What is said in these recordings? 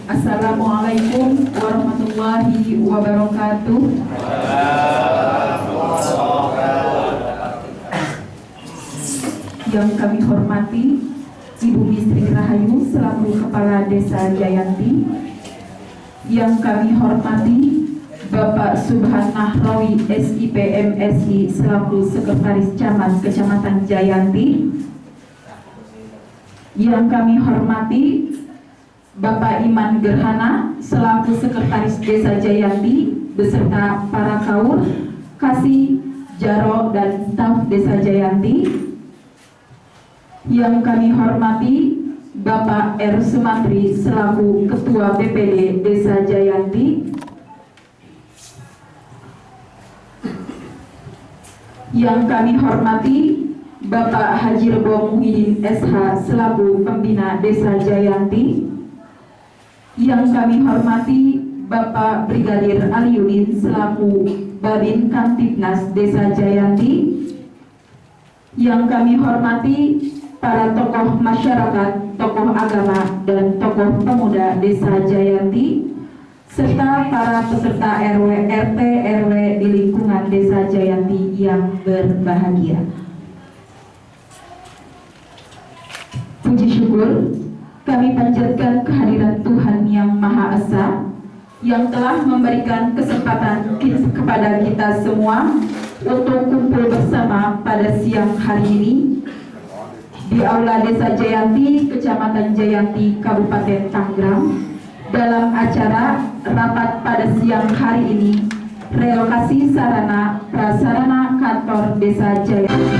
Assalamualaikum warahmatullahi wabarakatuh. Yang kami hormati Ibu Mistri Rahayu selaku Kepala Desa Jayanti. Yang kami hormati Bapak Subhan Nahrawi SIP MSI selaku Sekretaris Camat Kecamatan Jayanti. Yang kami hormati Bapak Iman Gerhana selaku Sekretaris Desa Jayanti beserta para kaur, kasih, jaro, dan staf Desa Jayanti. Yang kami hormati Bapak R. Sumantri selaku Ketua BPD Desa Jayanti. Yang kami hormati Bapak Haji Rebo Muhyiddin SH selaku Pembina Desa Jayanti. Yang kami hormati Bapak Brigadir Aliudin selaku Babin Kamtibnas Desa Jayanti. Yang kami hormati para tokoh masyarakat, tokoh agama, dan tokoh pemuda Desa Jayanti, serta para peserta RW, RT, RW di lingkungan Desa Jayanti yang berbahagia. Puji syukur kami panjatkan kehadiran Tuhan Yang Maha Esa yang telah memberikan kesempatan kepada kita semua untuk kumpul bersama pada siang hari ini di Aula Desa Jayanti, Kecamatan Jayanti, Kabupaten Tangerang, dalam acara rapat pada siang hari ini, relokasi sarana prasarana kantor Desa Jayanti.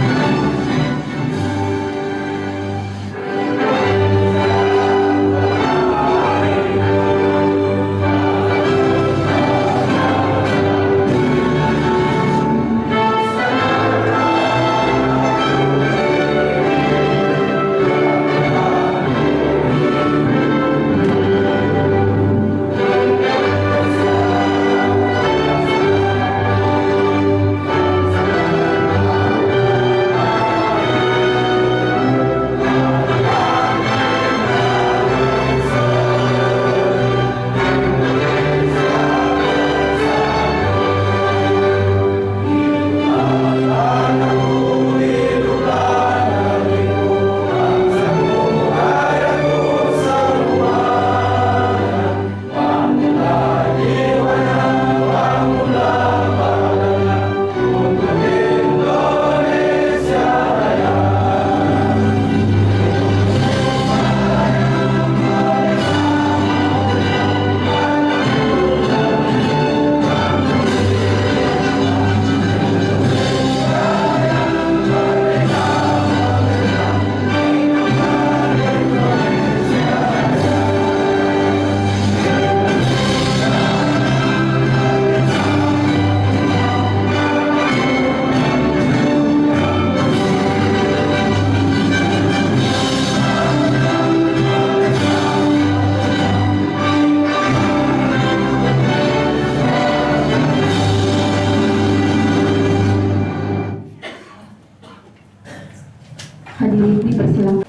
Hadirin dipersilakan.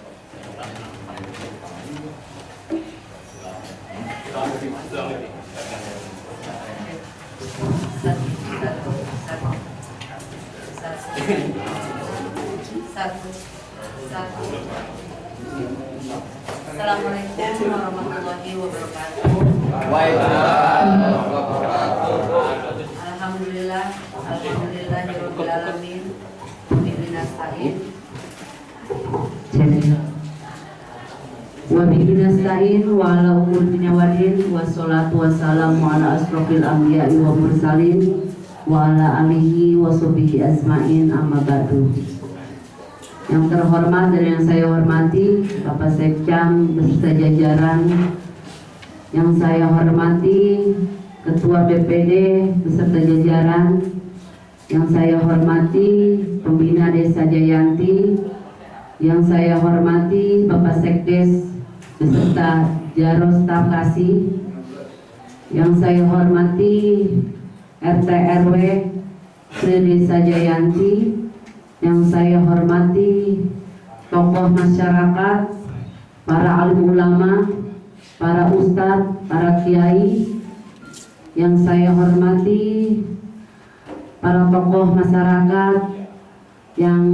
Assalamualaikum warahmatullahi wabarakatuh. Alhamdulillah, alhamdulillahirabbil alamin. Bihi nasta'in. Wa bihi nasta'in wa ala umur dunya wadin wassalatu wassalamu ala asrofil anbiya'i wa mursalin wa ala alihi wa sahbihi asma'in amma ba'du. Yang terhormat dan yang saya hormati Bapak Sekcam beserta jajaran, yang saya hormati Ketua BPD beserta jajaran, yang saya hormati Pembina Desa Jayanti, yang saya hormati Bapak Sekdes beserta Jaro Staf Kasih, yang saya hormati RT RW Desa Jayanti, yang saya hormati tokoh masyarakat, para alim ulama, para ustadz, para kiai yang saya hormati, para tokoh masyarakat yang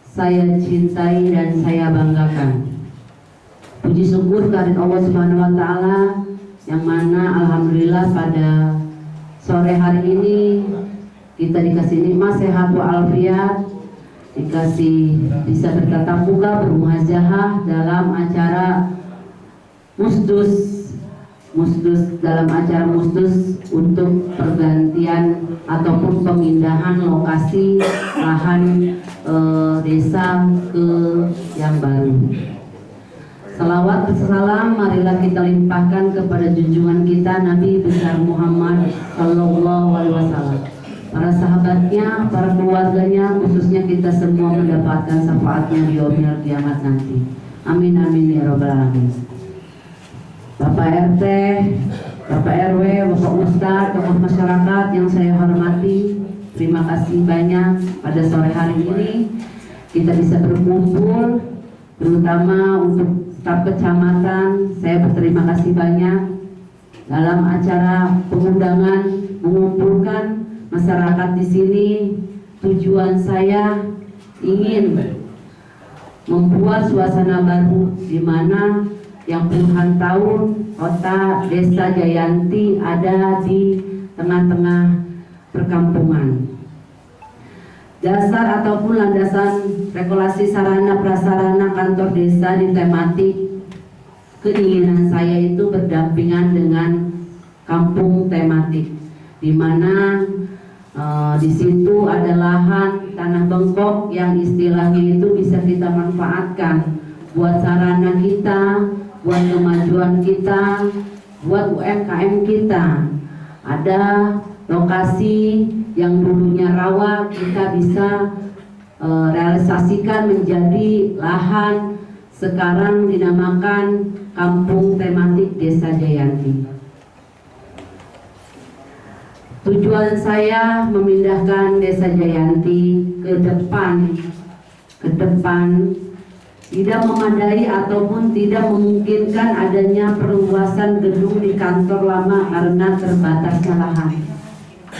saya cintai dan saya banggakan. Puji syukur kehadirat Allah Subhanahu wa taala yang mana alhamdulillah pada sore hari ini kita dikasih nikmat sehat walafiat, dikasih bisa bertatap muka bermuhajahah dalam acara musdus dalam acara musdus untuk pergantian ataupun pemindahan lokasi lahan desa ke yang baru. Salawat salam marilah kita limpahkan kepada junjungan kita Nabi besar Muhammad Sallallahu Alaihi Wasallam, para sahabatnya, para keluarganya, khususnya kita semua mendapatkan syafaatnya di yaumil kiamat nanti. Amin amin ya robbal alamin. Bapak RT, Bapak RW, Bapak Ustadz, tokoh masyarakat yang saya hormati, terima kasih banyak pada sore hari ini kita bisa berkumpul, terutama untuk staf kecamatan. Saya berterima kasih banyak dalam acara pengundangan mengumpulkan masyarakat di sini. Tujuan saya ingin membuat suasana baru di mana yang puluhan tahun kota Desa Jayanti ada di tengah-tengah perkampungan. Dasar ataupun landasan regulasi sarana prasarana kantor desa di tematik, keinginan saya itu berdampingan dengan kampung tematik, di mana di situ ada lahan tanah bengkok yang istilahnya itu bisa kita manfaatkan buat sarana kita, buat kemajuan kita, buat UMKM kita. Ada lokasi yang dulunya rawa kita bisa realisasikan menjadi lahan, sekarang dinamakan Kampung Tematik Desa Jayanti. Tujuan saya memindahkan Desa Jayanti ke depan tidak memadai ataupun tidak memungkinkan adanya perluasan gedung di kantor lama karena terbatasnya lahan.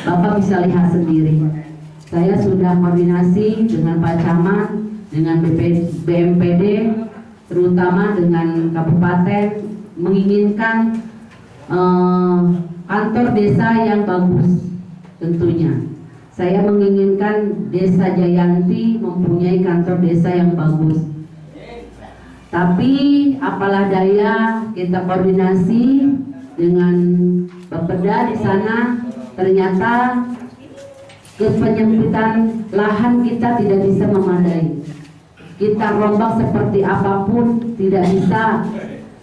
Bapak bisa lihat sendiri, saya sudah koordinasi dengan Pak Camat, dengan BMPD, terutama dengan Kabupaten, menginginkan kantor desa yang bagus. Tentunya saya menginginkan Desa Jayanti mempunyai kantor desa yang bagus. Tapi apalah daya, kita koordinasi dengan Bapeda di sana, ternyata penyempitan lahan kita tidak bisa memadai. Kita rombak seperti apapun tidak bisa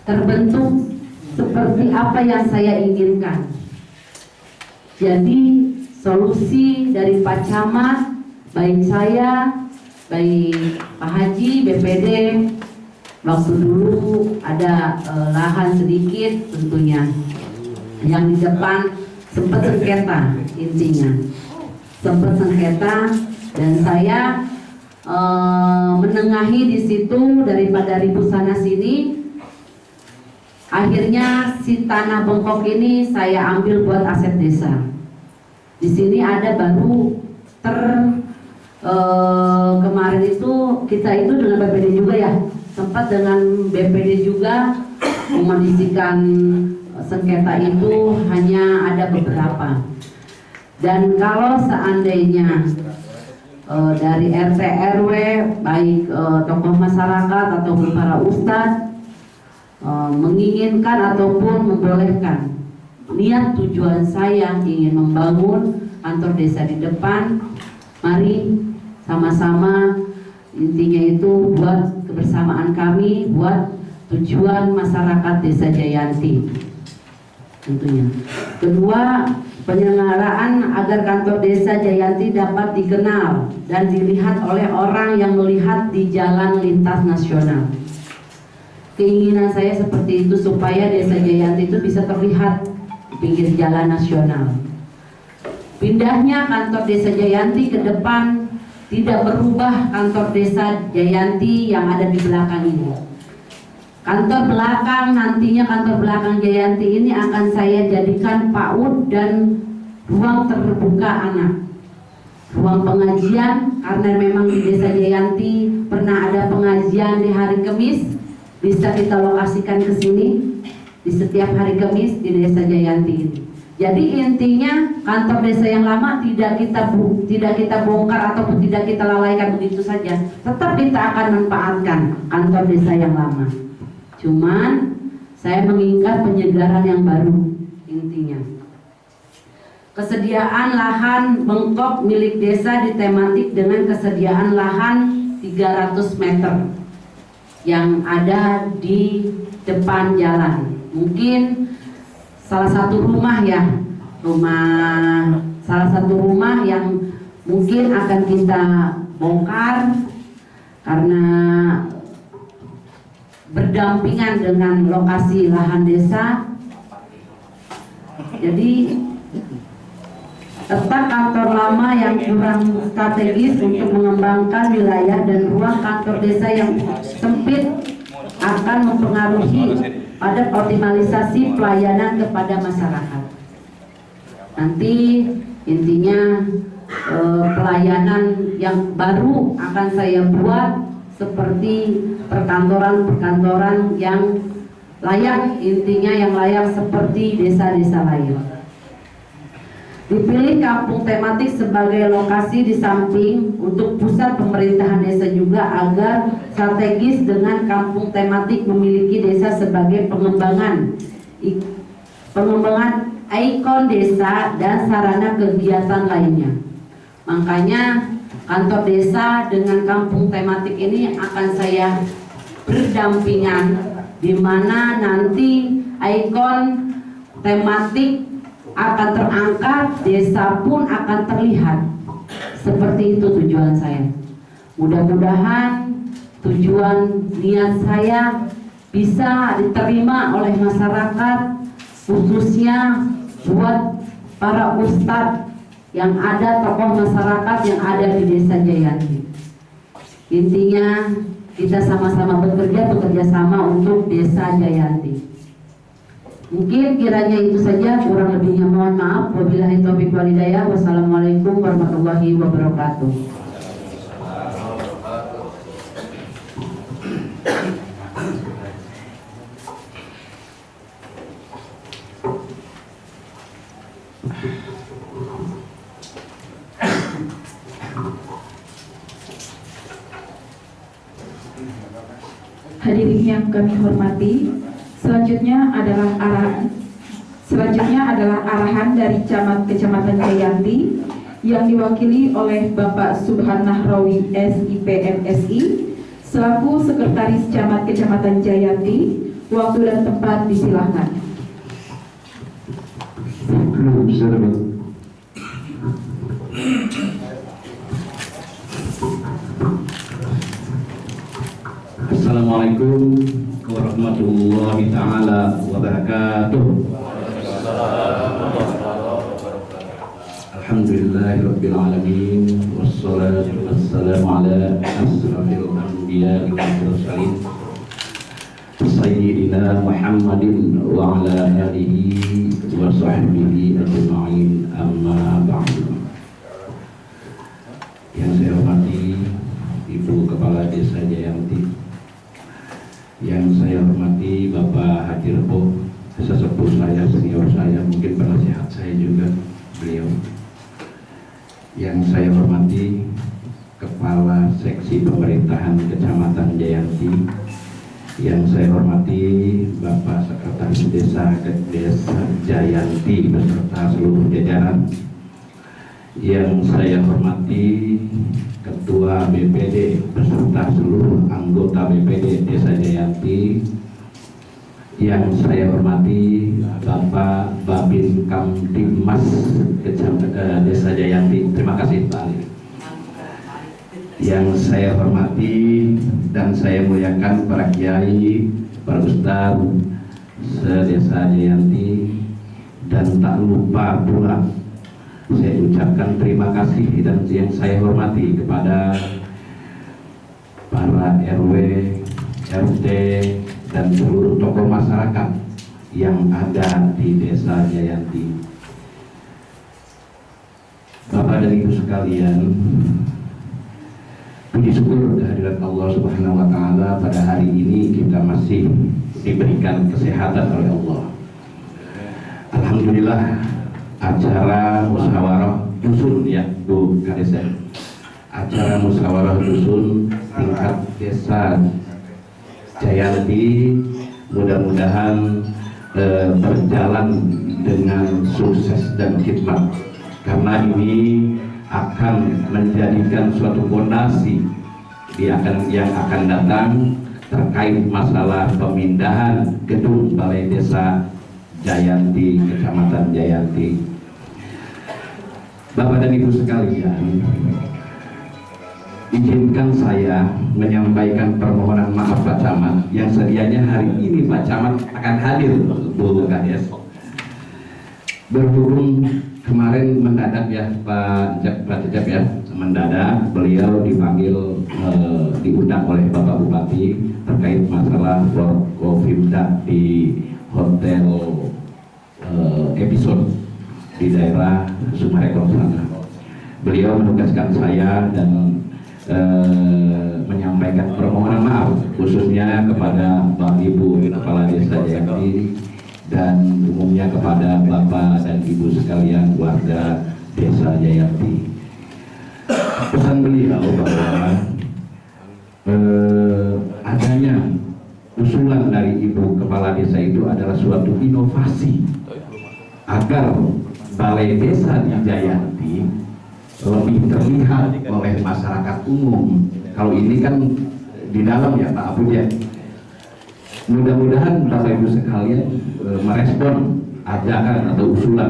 terbentuk seperti apa yang saya inginkan. Jadi solusi dari Pak Camat, baik saya, baik Pak Haji, BPD, waktu dulu ada lahan sedikit tentunya yang di depan sempat sengketa, intinya sempat sengketa, dan saya menengahi di situ daripada ribut sana sini. Akhirnya si tanah bengkok ini saya ambil buat aset desa. Di sini ada baru kemarin itu kita itu dengan BPD juga ya, sempat dengan BPD juga mengondisikan sengketa itu hanya ada beberapa. Dan kalau seandainya dari RT RW baik tokoh masyarakat ataupun para ustadz menginginkan ataupun membolehkan, niat tujuan saya ingin membangun kantor desa di depan, mari sama-sama, intinya itu buat kebersamaan kami, buat tujuan masyarakat Desa Jayanti tentunya. Kedua, penyelenggaraan agar kantor Desa Jayanti dapat dikenal dan dilihat oleh orang yang melihat di jalan lintas nasional. Keinginan saya seperti itu supaya Desa Jayanti itu bisa terlihat di pinggir jalan nasional. Pindahnya kantor Desa Jayanti ke depan tidak berubah kantor Desa Jayanti yang ada di belakang ini. Kantor belakang, nantinya kantor belakang Jayanti ini akan saya jadikan PAUD dan ruang terbuka anak, ruang pengajian, karena memang di Desa Jayanti pernah ada pengajian di hari Kamis, bisa kita lokasikan ke sini di setiap hari Kamis di Desa Jayanti ini. Jadi intinya kantor desa yang lama tidak kita bongkar ataupun tidak kita lalaikan begitu saja. Tetap kita akan manfaatkan kantor desa yang lama. Cuman saya mengingat penyegaran yang baru intinya. Kesediaan lahan bengkok milik desa ditematik dengan kesediaan lahan 300 meter yang ada di depan jalan. Mungkin salah satu rumah yang mungkin akan kita bongkar karena berdampingan dengan lokasi lahan desa. Jadi tetap kantor lama yang kurang strategis untuk mengembangkan wilayah dan ruang kantor desa yang sempit akan mempengaruhi pada optimalisasi pelayanan kepada masyarakat. Nanti intinya pelayanan yang baru akan saya buat seperti perkantoran-perkantoran yang layak, intinya yang layak seperti desa-desa lain. Dipilih kampung tematik sebagai lokasi di samping untuk pusat pemerintahan desa juga agar strategis dengan kampung tematik memiliki desa sebagai pengembangan ikon desa dan sarana kegiatan lainnya. Makanya kantor desa dengan kampung tematik ini akan saya berdampingan, di mana nanti ikon tematik akan terangkat, desa pun akan terlihat. Seperti itu tujuan saya. Mudah-mudahan tujuan niat saya bisa diterima oleh masyarakat, khususnya buat para ustadz yang ada, tokoh masyarakat yang ada di Desa Jayanti. Intinya kita sama-sama bekerja sama untuk Desa Jayanti. Mungkin kiranya itu saja, kurang lebihnya mohon maaf. Wabillahi taufiq wal hidayah. Wassalamualaikum warahmatullahi wabarakatuh. Hadirin yang kami hormati, selanjutnya adalah arahan dari Camat Kecamatan Jayanti yang diwakili oleh Bapak Subhanah Rawi SIP MSI selaku Sekretaris Camat Kecamatan Jayanti. Waktu dan tempat disilahkan. Assalamualaikum warahmatullahi ta'ala wabarakatuh. Alhamdulillahirabbil alamin, wassalatu wassalamu ala asrafil anbiya'i wal mursalin sayyidina Muhammadin wa ala alihi wa sahbihi ajma'in, amma ba'du. Yang saya hormati Ibu Kepala Desa Jayanti, yang saya hormati Bapak Haji Rebo, sesepuh saya, senior saya, mungkin penasehat saya juga beliau. Yang saya hormati Kepala Seksi Pemerintahan Kecamatan Jayanti, yang saya hormati Bapak Sekretaris Desa Jayanti beserta seluruh jajaran, yang saya hormati Ketua BPD beserta seluruh anggota BPD Desa Jayanti, yang saya hormati Bapak Babin Kamtibmas Desa Jayanti. Terima kasih Pak Ali. Yang saya hormati dan saya muliakan para kiai, para ustadz se-Desa Jayanti, dan tak lupa pula saya ucapkan terima kasih dan yang saya hormati kepada para RW, RT, dan seluruh tokoh masyarakat yang ada di Desa Jayanti. Bapak dan Ibu sekalian, puji syukur kehadirat Allah Subhanahu wa Ta'ala, pada hari ini kita masih diberikan kesehatan oleh Allah. Alhamdulillah, acara musyawarah dusun ya Bu Kades, acara musyawarah dusun tingkat Desa Jayanti mudah-mudahan berjalan dengan sukses dan khidmat, karena ini akan menjadikan suatu fondasi yang akan datang terkait masalah pemindahan gedung Balai Desa Jayanti, Kecamatan Jayanti. Bapak dan Ibu sekalian, izinkan saya menyampaikan permohonan maaf Pak Camat yang sedianya hari ini Pak Camat akan hadir, Bu Kades. Berhubung kemarin mendadak ya Pak Cecep ya, mendadak beliau dipanggil diundang oleh Bapak Bupati terkait masalah Forkopimda di hotel episode di daerah Sumarekon sana. Beliau menugaskan saya dan menyampaikan permohonan maaf khususnya kepada Bapak Ibu Kepala Desa Jayanti dan umumnya kepada Bapak dan Ibu sekalian warga Desa Jayanti. Pesan beliau bahwa adanya usulan dari Ibu Kepala Desa itu adalah suatu inovasi agar Balai Desa di Jayanti lebih terlihat oleh masyarakat umum. Kalau ini kan di dalam ya Pak Abu ya. Mudah-mudahan Bapak Ibu sekalian merespon ajakan atau usulan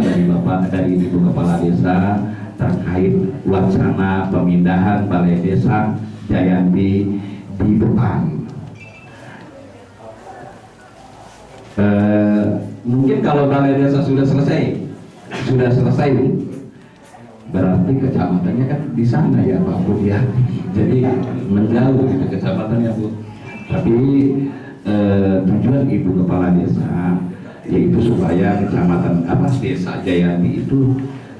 dari Ibu Kepala Desa terkait wacana pemindahan Balai Desa Jayanti di depan. Mungkin kalau Balai Desa sudah selesai, berarti kecamatannya kan di sana ya Pak Bu ya. Jadi menjauh gitu kecamatannya Bu. Tapi tujuan Ibu Kepala Desa yaitu supaya kecamatan Desa Jayanti itu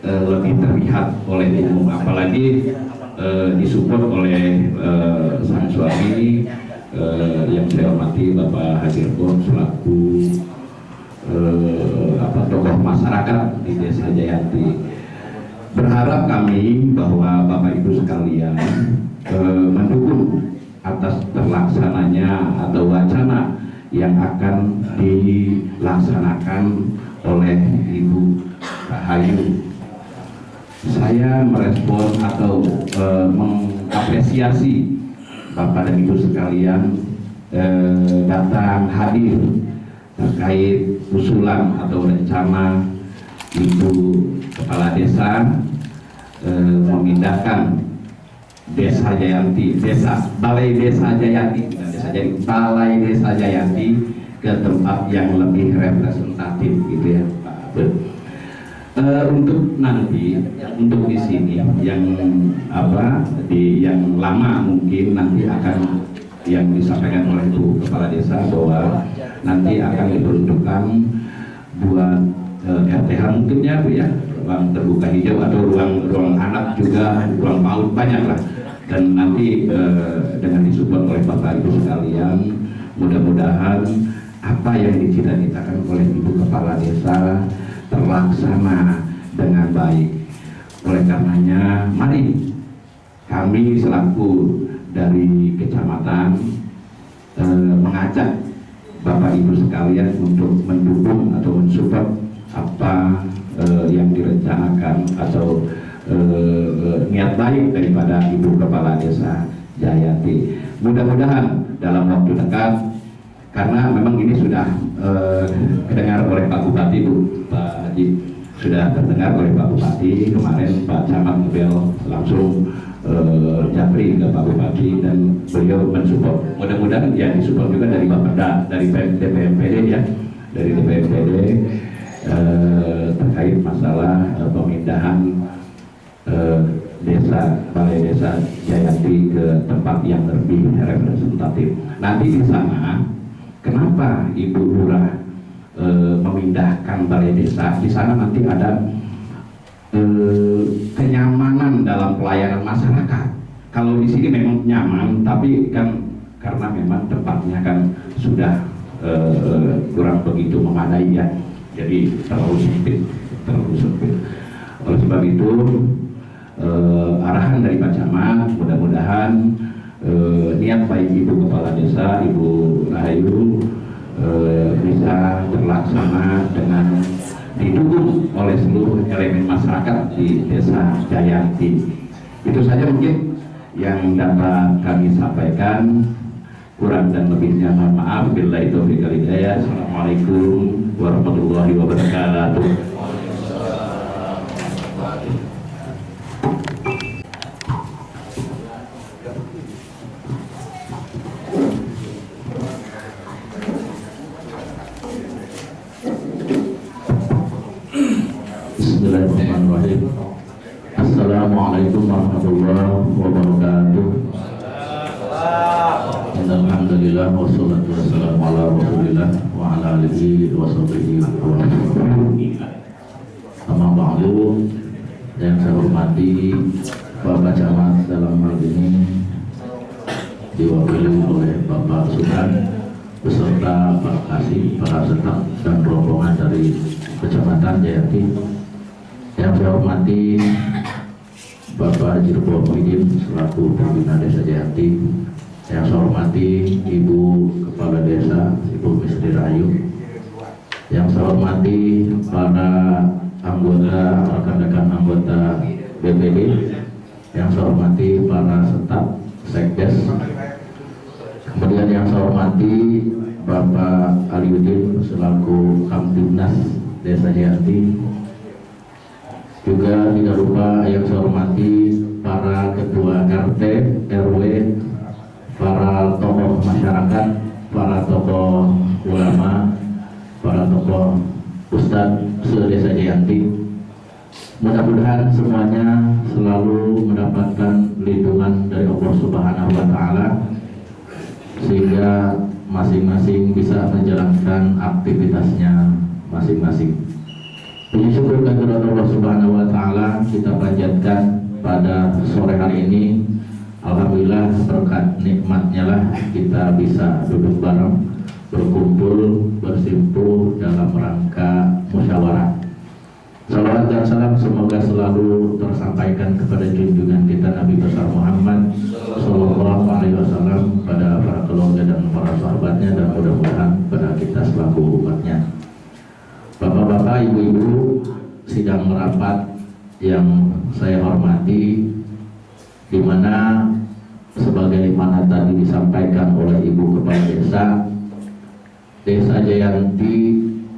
lebih terlihat oleh umum, apalagi disupport oleh sang suami yang saya hormati Bapak Hajirgon selaku tokoh masyarakat di Desa Jayanti. Berharap kami bahwa Bapak Ibu sekalian mendukung atas terlaksananya atau wacana yang akan dilaksanakan oleh Ibu Rahayu. Saya merespon atau mengapresiasi Bapak dan Ibu sekalian datang hadir terkait usulan atau rencana Ibu Kepala Desa memindahkan Desa Jayanti, Balai Desa Jayanti, bukan Desa Jayanti, Balai Desa Jayanti ke tempat yang lebih representatif gitu ya Pak. Untuk nanti, untuk di sini yang yang lama mungkin nanti akan yang disampaikan oleh Bu Kepala Desa bahwa nanti akan diperuntukkan buat RTH mungkin ya Bu ya, ruang terbuka hijau atau ruang anak juga, ruang PAUD banyak lah. Dan nanti dengan disupport oleh Bapak Ibu sekalian, mudah-mudahan apa yang dicita-citakan oleh Ibu Kepala Desa terlaksana dengan baik. Oleh karenanya, mari kami selaku dari kecamatan mengajak Bapak Ibu sekalian untuk mendukung atau mensupport apa yang direncanakan atau niat baik daripada Ibu Kepala Desa Jayanti. Mudah-mudahan dalam waktu dekat, karena memang ini sudah kedengar oleh Pak Bupati Bu, Pak Haji, sudah terdengar oleh Pak Bupati. Kemarin Pak Camat Ngebel langsung japri ke Pak Bupati dan beliau mensupport. Mudah-mudahan ya disupport juga dari Bapeda, dari DPMPD ya, dari DPMPD terkait masalah pemindahan Balai Desa Jayanti ke tempat yang lebih representatif. Nanti di sana kenapa Ibu Lurah memindahkan balai desa? Di sana nanti ada kenyamanan dalam pelayanan masyarakat. Kalau di sini memang nyaman, tapi kan karena memang tempatnya kan sudah kurang begitu memadai ya, jadi terlalu sempit. Oleh sebab itu arahan dari Pak Camat, mudah-mudahan niat baik Ibu Kepala Desa, Ibu Rahayu bisa terlaksana dengan didukung oleh seluruh elemen masyarakat di Desa Jayanti. Itu saja mungkin yang dapat kami sampaikan. Kurang dan lebihnya mohon maaf. Billahi taufiq wal hidayah. Assalamualaikum warahmatullahi wabarakatuh. Bismillahirrahmanirrahim. Assalamualaikum warahmatullahi wabarakatuh. Alhamdulillah wassalatu wassalamu ala rasulillah wa ala alihi wa sahbihi wa amma ba'du. Yang saya hormati Bapak Camat dalam hal ini diwakili oleh Bapak Sudan beserta Pak Kasih, para staf dan rombongan dari Kecamatan Jayanti. Yang saya hormati Bapak Haji Rebo Muhyiddin selaku pembina Desa Jayanti. Yang saya hormati Ibu Kepala Desa, Ibu Misri Rahayu. Yang saya hormati para anggota, rekan-rekan anggota BPD. Yang saya hormati para staf Sekdes. Kemudian yang saya hormati Bapak Aliuddin selaku Kamtibnas Desa Jayanti. Juga tidak lupa yang saya hormati para ketua RT, RW, para tokoh masyarakat, para tokoh ulama, para tokoh ustadz se-Desa Jayanti. Mudah-mudahan semuanya selalu mendapatkan lindungan dari Allah Subhanahu wa Ta'ala, sehingga masing-masing bisa menjalankan aktivitasnya masing-masing. Puji syukur kehadirat Allah Subhanahu wa Ta'ala kita panjatkan pada sore hari ini. Alhamdulillah berkat nikmatnya lah kita bisa duduk bareng, berkumpul, bersimpuh dalam rangka musyawarah. Salawat dan salam semoga selalu tersampaikan kepada junjungan kita Nabi besar Muhammad Sallallahu Alaihi Wasallam, pada para keluarga dan para sahabatnya, dan mudah-mudahan pada kita selaku umatnya. Bapak-bapak, ibu-ibu sidang merapat yang saya hormati, di mana sebagaimana tadi disampaikan oleh Ibu Kepala Desa, Desa Jayanti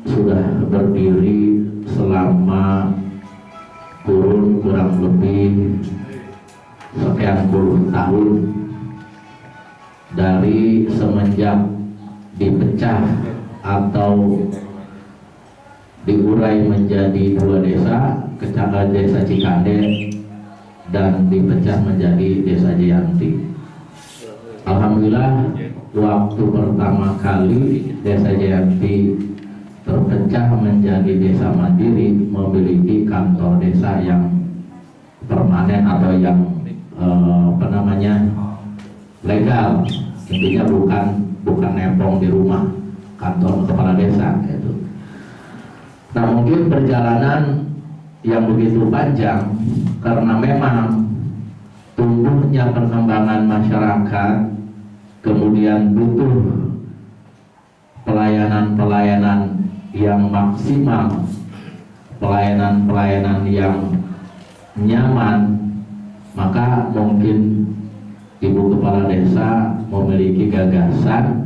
sudah berdiri selama kurang lebih sekian puluh tahun, dari semenjak dipecah atau diurai menjadi dua desa, Kecamatan Desa Cikande dan dipecah menjadi Desa Jayanti. Alhamdulillah, waktu pertama kali Desa Jayanti terpecah menjadi desa mandiri, memiliki kantor desa yang permanen atau yang legal. Intinya bukan nempong di rumah, kantor kepala desa gitu. Nah, mungkin perjalanan yang begitu panjang karena memang tumbuhnya perkembangan masyarakat, kemudian butuh pelayanan-pelayanan yang maksimal, pelayanan-pelayanan yang nyaman, maka mungkin Ibu Kepala Desa memiliki gagasan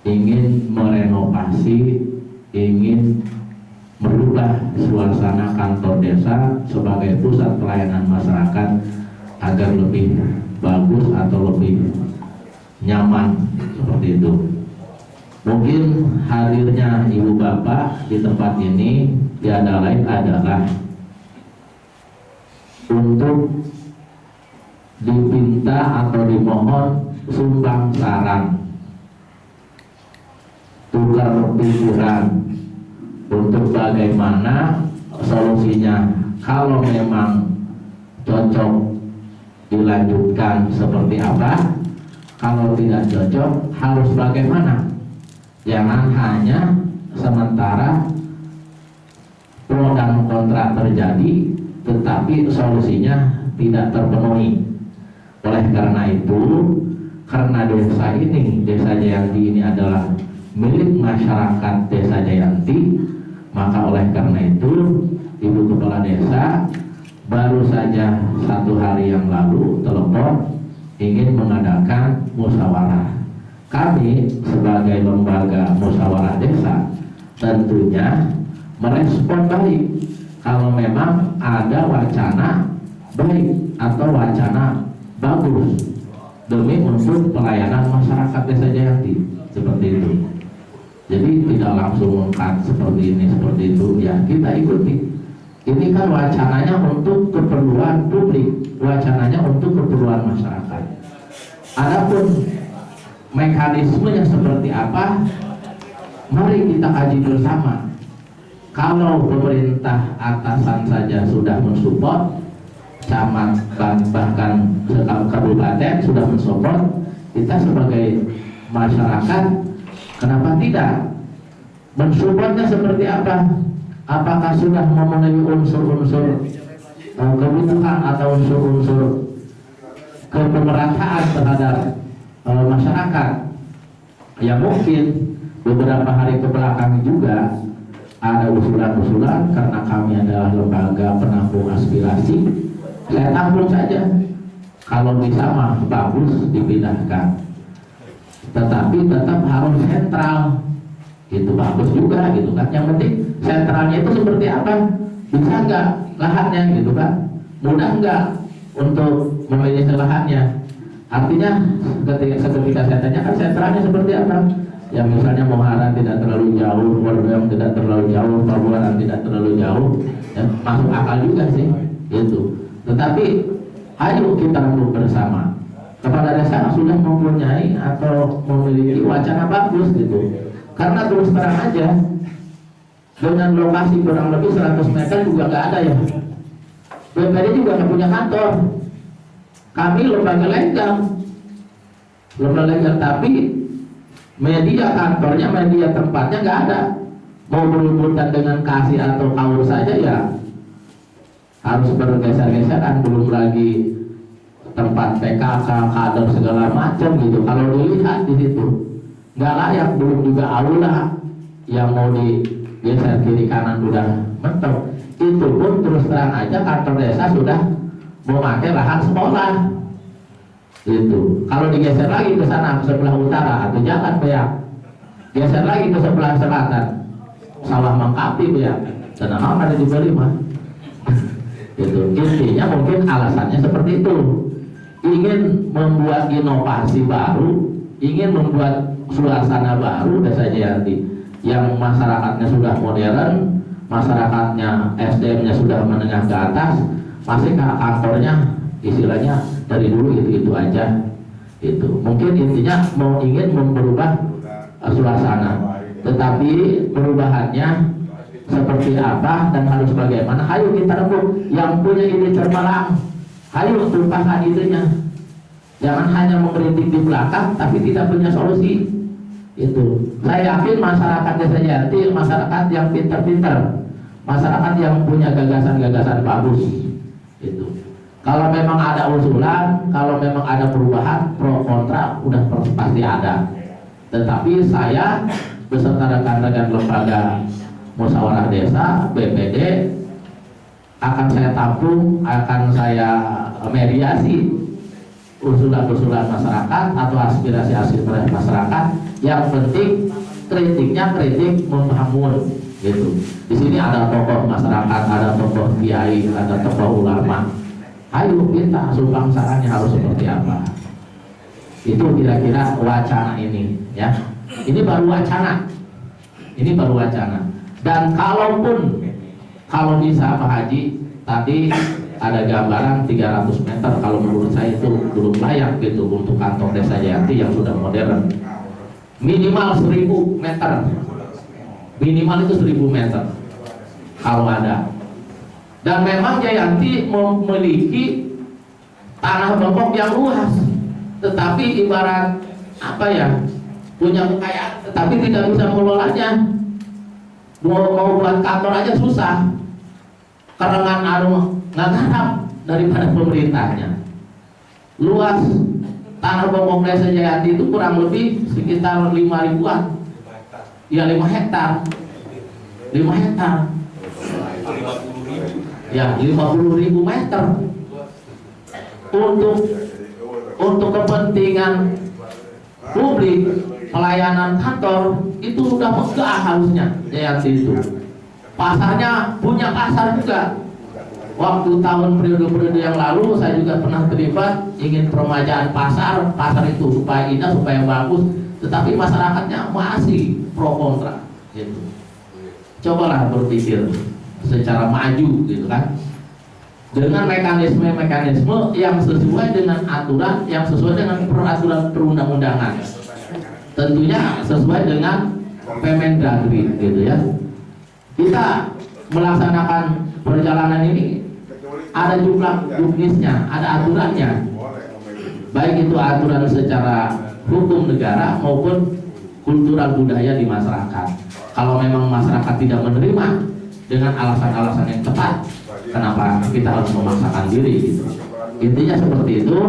ingin merenovasi, ingin merubah suasana kantor desa sebagai pusat pelayanan masyarakat agar lebih bagus atau lebih nyaman, seperti itu. Mungkin hadirnya ibu bapak di tempat ini tiada lain adalah untuk dipinta atau dimohon sumbang saran berpikiran untuk bagaimana solusinya. Kalau memang cocok dilanjutkan seperti apa, kalau tidak cocok harus bagaimana. Jangan hanya sementara pro dan kontra terjadi tetapi solusinya tidak terpenuhi. Oleh karena itu, karena desa ini, Desa Jayanti ini adalah milik masyarakat Desa Jayanti, maka oleh karena itu Ibu Kepala Desa baru saja 1 hari yang lalu telepon ingin mengadakan musyawarah. Kami sebagai lembaga musyawarah desa tentunya merespon baik kalau memang ada wacana baik atau wacana bagus demi untuk pelayanan masyarakat Desa Jayanti, seperti itu. Jadi tidak langsung mengkat seperti ini seperti itu, ya kita ikuti. Ini kan wacananya untuk keperluan publik, wacananya untuk keperluan masyarakat. Adapun mekanismenya seperti apa, mari kita kaji bersama. Kalau pemerintah atasan saja sudah mensupport, camat bahkan kabupaten sudah mensupport, kita sebagai masyarakat kenapa tidak? Mensupportnya seperti apa? Apakah sudah memenuhi unsur-unsur kebutuhan atau unsur-unsur kepemerataan terhadap masyarakat? Ya mungkin beberapa hari kebelakang juga ada usulan-usulan, karena kami adalah lembaga penampung aspirasi, saya tampung saja. Kalau bisa mah bagus dipindahkan, tetapi tetap harus sentral. Itu bagus juga gitu kan. Yang penting sentralnya itu seperti apa? Bisa nggak lahannya gitu kan? Mudah nggak untuk memilih lahannya? Artinya ketika saya tanyakan sentralnya seperti apa? Ya misalnya Muharan tidak terlalu jauh, Warbeong tidak terlalu jauh, Pabuaran tidak terlalu jauh, ya, masuk akal juga sih itu. Tetapi ayo kita rembuk bersama. Kepala desa sudah mempunyai atau memiliki wacana bagus gitu. Karena terus terang aja, dengan lokasi kurang lebih 100 meter juga nggak ada ya. BPD juga nggak punya kantor. Kami lembaga legal, tapi media kantornya, media tempatnya nggak ada. Mau berebutan dengan kasih atau kaur saja ya harus bergeser-geseran, belum lagi tempat PKK, kader segala macam gitu. Kalau dilihat di situ nggak layak, belum juga aula yang mau digeser kiri kanan udah mentok. Itu pun terus terang aja kantor desa sudah memakai lahan sekolah. Itu kalau digeser lagi ke sana ke sebelah utara atau jalan Beak, geser lagi ke sebelah selatan sawah Mangkapi Beak, tenang ada dibeli mah. Itu intinya mungkin alasannya seperti itu, ingin membuat inovasi baru, ingin membuat suasana baru Desa Jayanti yang masyarakatnya sudah modern, masyarakatnya SDM-nya sudah menengah ke atas, masih kantornya istilahnya dari dulu itu aja. Itu mungkin intinya ingin merubah suasana, tetapi perubahannya seperti apa dan harus bagaimana, ayo kita rembuk. Yang punya ide cermelang, ayo tumpahkan idenya. Jangan hanya mengkritik di belakang tapi tidak punya solusi. Itu saya yakin masyarakat Desa Jayanti masyarakat yang pintar-pintar, masyarakat yang punya gagasan-gagasan bagus. Itu kalau memang ada usulan, kalau memang ada perubahan, pro kontra udah pasti ada. Tetapi saya beserta rekan-rekan lembaga musyawarah desa BPD akan saya tampung, akan saya mediasi usulan-usulan masyarakat atau aspirasi-aspirasi masyarakat. Yang penting kritiknya kritik membangun gitu. Di sini ada tokoh masyarakat, ada tokoh kiai, ada tokoh ulama. Ayo kita sumbang sarannya harus seperti apa. Itu kira-kira wacana ini ya. Ini baru wacana. Ini baru wacana. Dan kalaupun kalau bisa Pak Haji tadi ada gambaran 300 meter, kalau menurut saya itu belum layak gitu untuk kantor Desa Jayanti yang sudah modern. minimal 1000 meter, minimal itu 1000 meter kalau ada. Dan memang Jayanti memiliki tanah bengkok yang luas, tetapi ibarat apa ya, punya kekayaan tetapi tidak bisa mengelolanya. Mau buat kantor aja susah, karengan nggak garap daripada pemerintahnya. Luas tanah bengkok desa Jayanti itu kurang lebih sekitar 5 ribuan, ya 5 hektar, 5 hektar, ya 50.000 meter. Untuk kepentingan publik, pelayanan kantor itu sudah megah harusnya Jayanti itu. Pasarnya punya pasar juga. Waktu tahun periode-periode yang lalu saya juga pernah terlibat ingin peremajaan pasar itu supaya indah, supaya bagus, tetapi masyarakatnya masih pro kontra gitu. Cobalah berpikir secara maju gitu kan, dengan mekanisme yang sesuai dengan aturan, yang sesuai dengan peraturan perundang-undangan, tentunya sesuai dengan Permendagri gitu ya. Kita melaksanakan perjalanan ini ada jumlah juknisnya, ada aturannya, baik itu aturan secara hukum negara maupun kultural budaya di masyarakat. Kalau memang masyarakat tidak menerima dengan alasan-alasan yang tepat, kenapa kita harus memaksakan diri gitu. Intinya seperti itu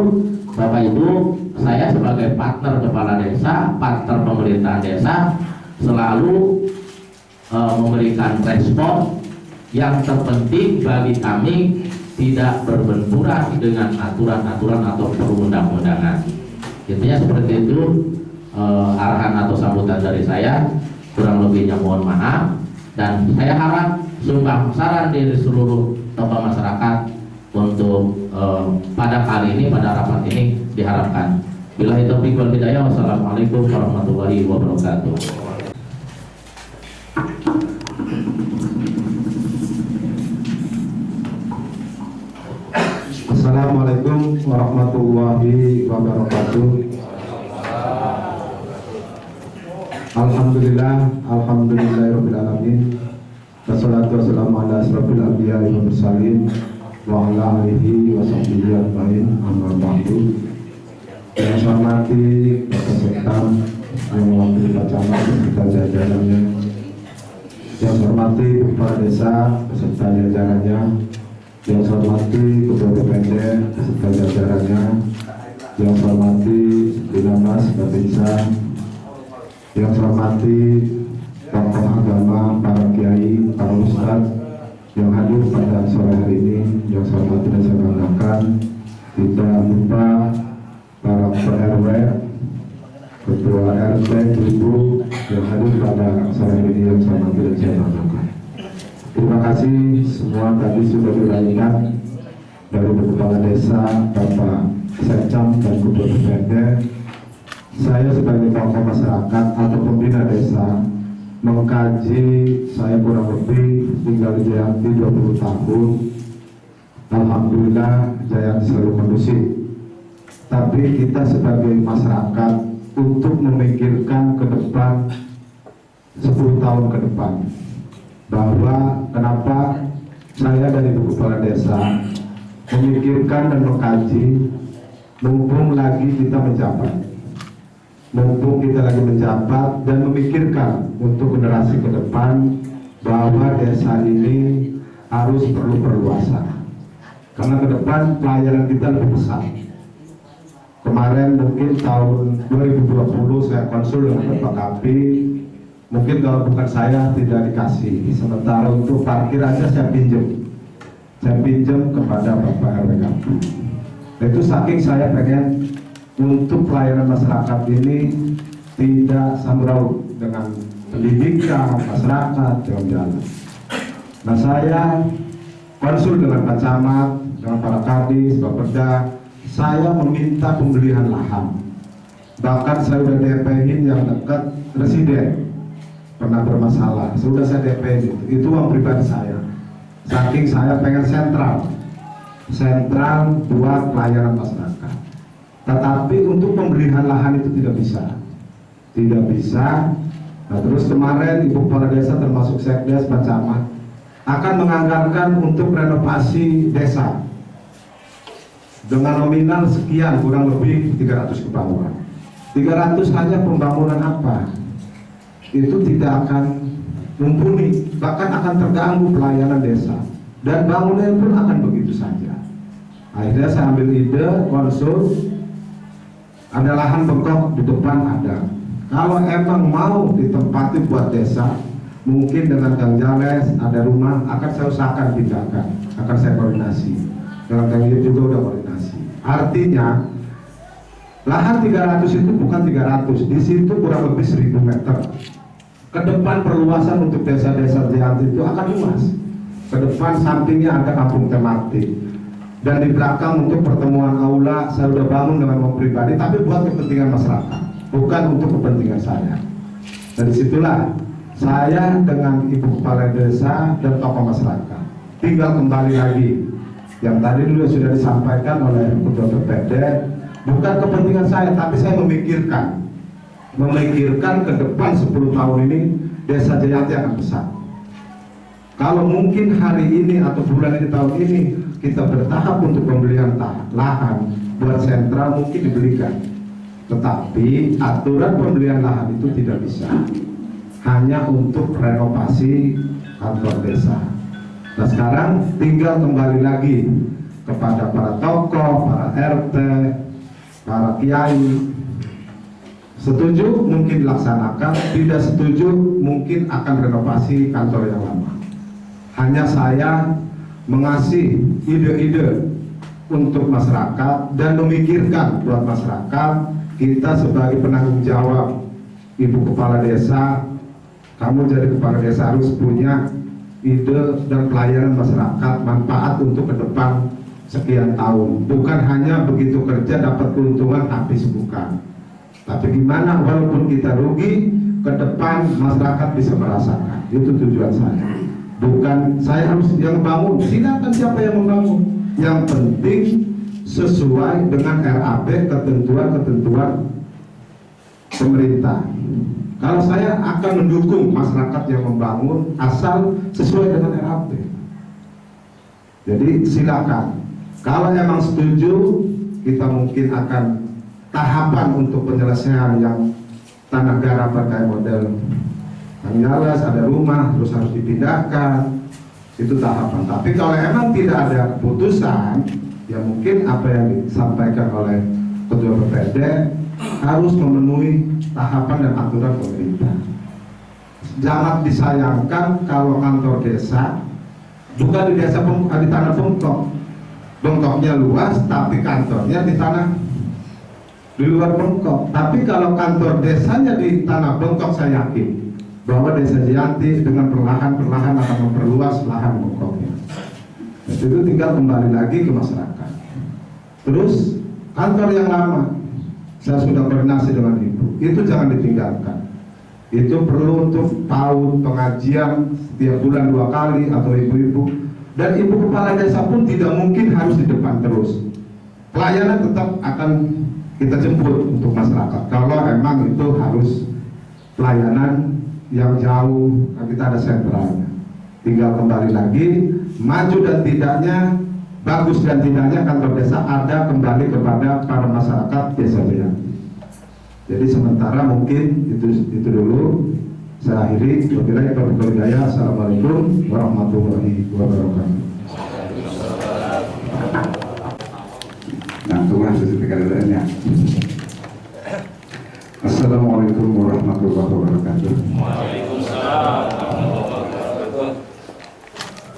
Bapak Ibu. Saya sebagai partner kepala desa, partner pemerintahan desa, selalu memberikan respon yang terpenting bagi kami tidak berbenturan dengan aturan-aturan atau perundang-undangan. Intinya seperti itu arahan atau sambutan dari saya. Kurang lebihnya mohon maaf, dan saya harap sumbang saran dari seluruh tokoh masyarakat untuk pada kali ini, pada rapat ini diharapkan. Billahi taufiq wal hidayah. Wassalamualaikum warahmatullahi wabarakatuh. Assalamualaikum warahmatullahi wabarakatuh. Alhamdulillahirabbil alamin. Wassalatu wassalamu ala asrofil anbiya'i wal mursalin wa ala alihi wa sahbihi ajmain, amma ba'du. Yang saya hormati Bapak Sektam, yang mewakili Pak Camat beserta jajarannya, yang saya hormati Kepala Desa beserta jajarannya, yang saya hormati Ketua DPD beserta jajarannya, yang saya hormati Binamas Babinsa, yang saya hormati tokoh agama, para kiai, para ustadz yang hadir pada sore hari ini, yang saya hormati dan saya banggakan. Tidak lupa para PRW, ketua RT, ibu yang hadir pada sore hari ini, yang saya hormati dan saya banggakan. Terima kasih semua tadi sudah dilakukan dari Kepala Desa, Bapak Sekcam dan Ketua DPD. Saya sebagai tokoh masyarakat atau pembina desa mengkaji, saya kurang lebih tinggal di Jayanti 20 tahun. Alhamdulillah Jayanti selalu kondusif. Tapi kita sebagai masyarakat untuk memikirkan ke depan 10 tahun ke depan, bahwa kenapa saya dari Kepala Desa memikirkan dan mengkaji, mumpung lagi kita menjabat, mumpung kita lagi menjabat dan memikirkan untuk generasi ke depan bahwa desa ini harus perlu perluasan, karena ke depan pelayanan kita lebih besar. Kemarin mungkin tahun 2020 saya konsul dengan Bapak Kapi, mungkin kalau bukan saya tidak dikasih, sementara untuk parkir aja saya pinjam kepada Bapak RW Kapi. Itu saking saya pengen untuk pelayanan masyarakat ini tidak sambraut dengan pendidikan masyarakat dengan jalan. Nah, saya konsul dengan Pak Camat, dengan para kadis, Bapeda, saya meminta pembelian lahan. Bahkan saya sudah DP-in yang dekat residen, pernah bermasalah, sudah saya DP-in itu uang pribadi saya. Saking saya pengen sentral buat pelayanan masyarakat. Tetapi untuk pembelian lahan itu tidak bisa. tidak bisa. Nah, terus kemarin Ibu Kepala Desa termasuk Sekdes Pak Camat akan menganggarkan untuk renovasi desa dengan nominal sekian, kurang lebih 300 kebangunan. 300 hanya pembangunan apa? Itu tidak akan mumpuni, bahkan akan terganggu pelayanan desa, dan bangunan pun akan begitu saja. Akhirnya saya ambil ide, konsul, ada lahan bengkok di depan ada. Kalau emang mau ditempati buat desa, mungkin dengan Kang Jales ada rumah, akan saya usahakan pindahkan, akan saya koordinasi. Dengan Kang Yud juga udah koordinasi. Artinya lahan 300 itu bukan 300, di situ kurang lebih 1000 meter. Ke depan perluasan untuk desa-desa Jayanti itu akan luas. Ke depan sampingnya ada kampung tematik, dan di belakang untuk pertemuan aula saya sudah bangun dengan uang pribadi, tapi buat kepentingan masyarakat, bukan untuk kepentingan saya. Dari situlah saya dengan Ibu Kepala Desa dan tokoh masyarakat tinggal kembali lagi yang tadi dulu sudah disampaikan oleh Ketua PPD, bukan kepentingan saya, tapi saya memikirkan ke depan 10 tahun ini Desa Jayanti akan besar. Kalau mungkin hari ini atau bulan ini, tahun ini kita bertahap untuk pembelian lahan buat sentral, mungkin dibelikan, tetapi aturan pembelian lahan itu tidak bisa, hanya untuk renovasi kantor desa. Nah, sekarang tinggal kembali lagi kepada para tokoh, para RT, para kiai. Setuju mungkin dilaksanakan, tidak setuju mungkin akan renovasi kantor yang lama. Hanya saya mengasih ide-ide untuk masyarakat dan memikirkan buat masyarakat. Kita sebagai penanggung jawab, Ibu Kepala Desa, kamu jadi Kepala Desa harus punya ide dan pelayanan masyarakat, manfaat untuk ke depan sekian tahun. Bukan hanya begitu kerja dapat keuntungan habis, bukan. Tapi gimana walaupun kita rugi, ke depan masyarakat bisa merasakan. Itu tujuan saya. Bukan saya harus yang bangun, silakan siapa yang membangun. Yang penting sesuai dengan RAB, ketentuan-ketentuan pemerintah. Kalau saya akan mendukung masyarakat yang membangun asal sesuai dengan RAB. Jadi silakan. Kalau emang setuju, kita mungkin akan tahapan untuk penyelesaian yang tanah garap pakai model Kang Jales, ada rumah terus harus dipindahkan, itu tahapan. Tapi kalau emang tidak ada keputusan, ya mungkin apa yang disampaikan oleh Ketua PPD harus memenuhi tahapan dan aturan pemerintah. Jangan disayangkan kalau kantor desa bukan di desa, di tanah bengkok. Bengkoknya luas tapi kantornya di tanah di luar bengkok. Tapi kalau kantor desanya di tanah bengkok, saya yakin bahwa Desa Jayanti dengan perlahan-perlahan akan memperluas lahan bengkoknya. Dan itu tinggal kembali lagi ke masyarakat. Terus kantor yang lama, saya sudah koordinasi dengan Ibu, itu jangan ditinggalkan. Itu perlu untuk PAUD, pengajian setiap bulan 2 kali atau ibu-ibu. Dan Ibu Kepala Desa pun tidak mungkin harus di depan terus. Pelayanan tetap akan kita jemput untuk masyarakat. Kalau emang itu harus pelayanan yang jauh, kita ada sentralnya. Tinggal kembali lagi, maju dan tidaknya, bagus dan tidaknya kantor desa ada kembali kepada para masyarakat Desa Jayanti. Jadi sementara mungkin itu dulu. Saya akhiri. Wabillahi taufiq wal hidayah. Assalamualaikum warahmatullahi wabarakatuh. Nah, tunggu sertifikat ya. Assalamualaikum warahmatullahi wabarakatuh.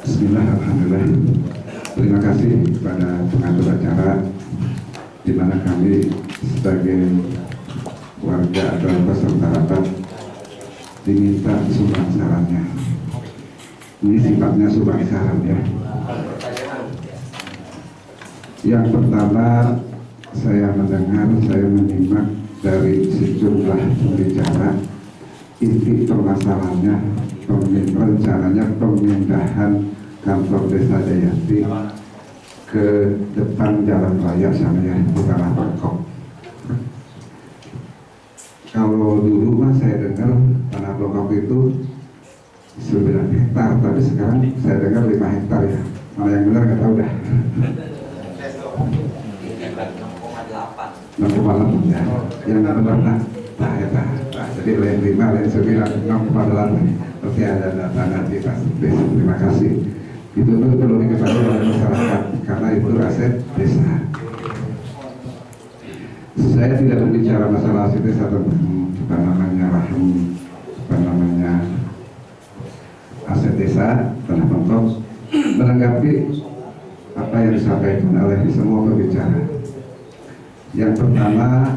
Bismillah, alhamdulillah. Terima kasih kepada pengatur acara, di mana kami sebagai warga atau peserta rapat diminta surat sarannya. Ini sifatnya surat saran ya. Yang pertama, saya menyimak dari sejumlah pembicara, inti permasalahannya rencananya pemindahan kantor Desa Jayanti ke depan jalan raya sana ya, di tanah bengkok. Kalau kalau dulu mah saya dengar tanah Bongkok itu 9 hektar, tapi sekarang saya dengar 5 hektar ya. Mana yang benar nggak tahu dah. 6,8 ya. Yang benar nah, jadi lain 5, lain 9, 6,8. Oke, ada data nanti Pak. Terima kasih. Itu tuh perlu diketahui oleh masyarakat karena itu aset desa. Saya tidak berbicara masalah aset desa tentang aset desa tanah Bongkok, menanggapi apa yang disampaikan oleh semua pembicara. Yang pertama,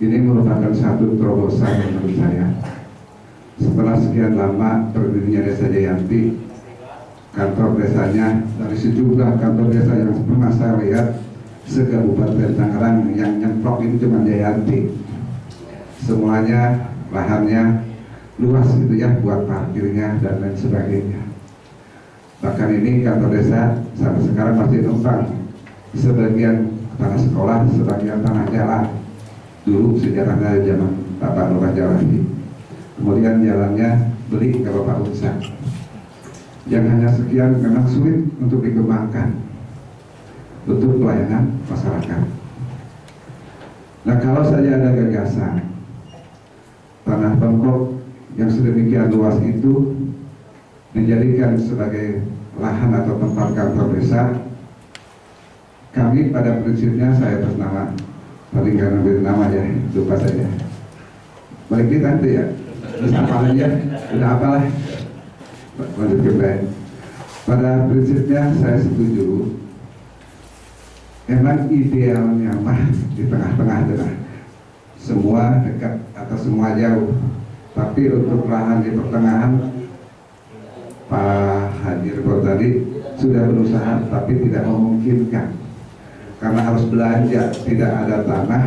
ini merupakan satu terobosan menurut saya. Setelah sekian lama berdirinya Desa Jayanti, kantor desanya dari sejumlah kantor desa yang pernah saya lihat se-Kabupaten Tangerang yang nyemplok itu cuma Jayanti. Semuanya lahannya luas gitu ya buat parkirnya dan lain sebagainya. Bahkan ini kantor desa sampai sekarang masih numpang sebagian tanah sekolah, sebagian tanah jalan. Dulu sejarahnya zaman Bapak Nur Jalahi. Kemudian jalannya beli ke Bapak Unsa. Yang hanya sekian memang sulit untuk dikembangkan untuk pelayanan masyarakat. Nah, kalau saja ada gagasan tanah Bongkok yang sedemikian luas itu dijadikan sebagai lahan atau tempat kantor desa, kami pada prinsipnya saya atas nama, paling nggak ngambil nama ya, lupa saja. Balik kita nanti ya, terus apa aja, udah apalah, lanjut ke baik. Pada prinsipnya saya setuju. Emang idealnya mah di tengah-tengah semua dekat atau semua jauh. Tapi untuk lahan di pertengahan, Pak Haji Repot tadi sudah berusaha tapi tidak memungkinkan karena harus belanja, tidak ada tanah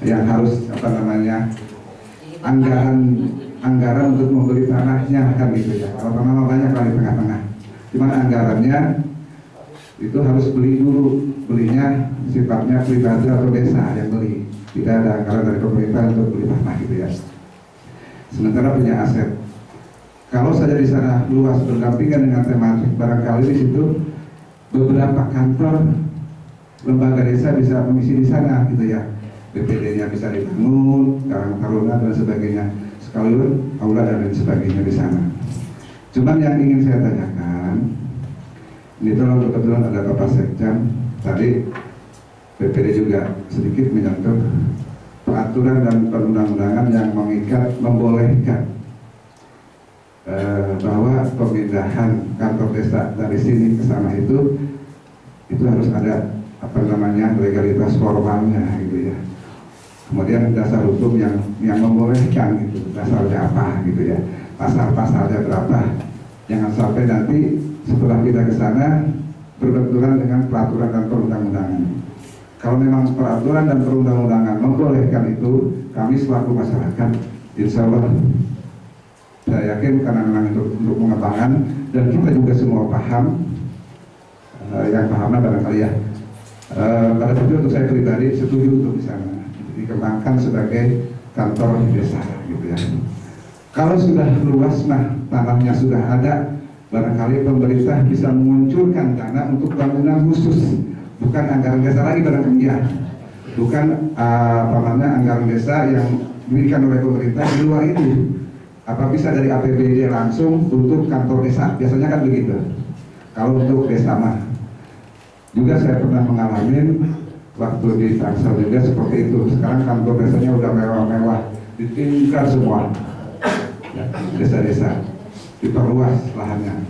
yang harus anggaran untuk membeli tanahnya kan gitu ya. Kalau tanah banyak kali tengah-tengah, cuman anggarannya itu harus beli dulu, belinya sifatnya pribadi atau desa yang beli, tidak ada anggaran dari pemerintah untuk beli tanah gitu ya. Sementara punya aset, kalau saja di sana luas berdampingan dengan tematik, barangkali di situ beberapa kantor lembaga desa bisa mengisi di sana gitu ya. BPD-nya bisa dibangun, Karang Taruna dan sebagainya, sekalian aula dan lain sebagainya di sana. Cuman yang ingin saya tanyakan, ini tolong kebetulan ada Bapak Sekjam, tadi BPD juga sedikit menyentuh peraturan dan perundang-undangan yang mengikat, membolehkan bahwa pemindahan kantor desa dari sini ke sana itu harus ada legalitas formalnya gitu ya. Kemudian dasar hukum yang membolehkan gitu, dasarnya apa gitu ya, pasal-pasalnya berapa. Jangan sampai nanti setelah kita ke sana berbenturan dengan peraturan dan perundang-undangan. Kalau memang peraturan dan perundang-undangan membolehkan itu, kami selaku masyarakat, insya Allah saya yakin karena memang untuk pengetahuan dan kita juga semua paham, yang pahamnya barangkali ya. Pada itu untuk saya pribadi setuju untuk di sana dikembangkan sebagai kantor desa gitu ya. Kalau sudah luas, nah tanahnya sudah ada, barangkali pemerintah bisa menguncurkan dana untuk bangunan khusus, bukan anggaran desa lagi barangkali ya, bukan anggaran desa yang diberikan oleh pemerintah di luar itu. Apa bisa dari APBD langsung untuk kantor desa? Biasanya kan begitu. Kalau untuk desa mah, juga saya pernah mengalami waktu di Tangsel juga seperti itu. Sekarang kantor desanya udah mewah-mewah, ditingkat semua, ya, desa-desa diperluas lahannya.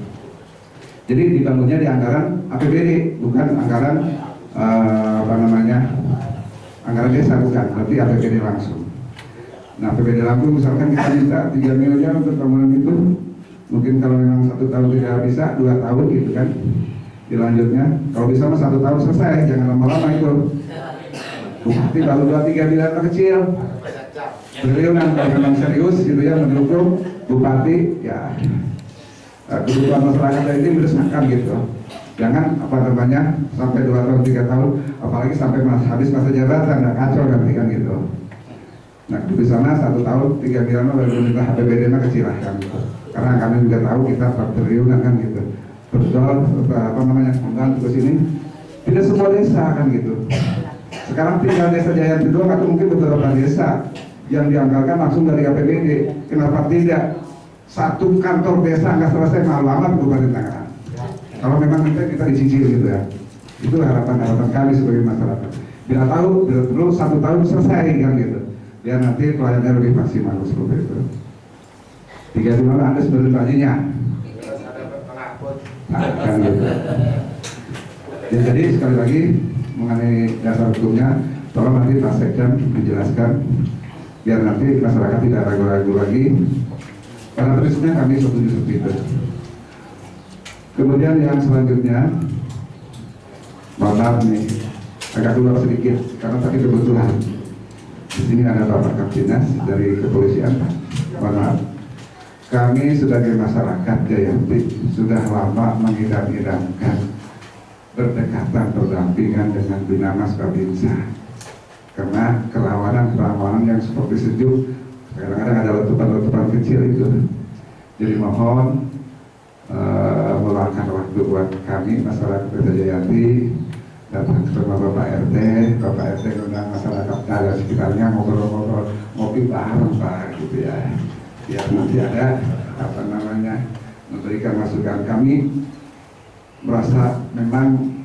Jadi dibangunnya di anggaran APBD, bukan anggaran anggaran desa, bukan, berarti APBD langsung. Nah, APBD langsung misalkan kita minta 3 miliar untuk bangunan itu, mungkin kalau memang 1 tahun tidak bisa, 2 tahun gitu kan, dilanjutnya. Kalau bisa mah 1 tahun selesai, jangan lama-lama itu. Bukti kalau 2-3 miliar kecil, triliunan kalau memang serius gitu ya mendukung bupati ya. Kebutuhan masyarakat ini beresahkan gitu. Jangan sampai 2 tahun 3 tahun, apalagi sampai habis masa jabatan, kacau nanti kan gitu. Nah di sana 1 tahun 3 miliar baru minta APBD kecil kan gitu. Karena kami juga tahu kita 4 triliunan kan gitu. Betul apa namanya undang ke sini tidak semua desa kan gitu. Sekarang tinggal desa Jayanti doang atau mungkin beberapa desa yang dianggarkan langsung dari APBD. Kenapa tidak? Satu kantor desa nggak selesai malu amat Kabupaten Tangerang. Kalau memang kita dicicil gitu ya. Itu harapan kami sebagai masyarakat. Bila perlu 1 tahun selesai kan gitu. Biar nanti pelayanannya lebih maksimal seperti itu. 3 bulan Anda sebelum bajinya. Nah, kan gitu. Ya, jadi sekali lagi mengenai dasar hukumnya, tolong nanti Pak Sekjen dijelaskan biar nanti masyarakat tidak ragu-ragu lagi. Karena prinsipnya kami setuju seperti itu. Kemudian yang selanjutnya, mohon maaf nih, agak keluar sedikit karena tadi kebetulan di sini ada Bapak Kaptinas dari kepolisian. Mohon maaf, kami sebagai masyarakat Jayanti sudah lama mengidam-idamkan berdekatan berdampingan dengan Binamas Babinsa karena kerawanan yang seperti sejuk kadang-kadang ada letupan-letupan kecil itu. Jadi mohon meluangkan waktu buat kami masyarakat Desa Jayanti datang ke rumah Bapak RT undang masyarakat dan sekitarnya ngobrol-ngobrol ngopi bareng Pak gitu ya. Biar nanti ada apa namanya memberikan masukan. Kami merasa memang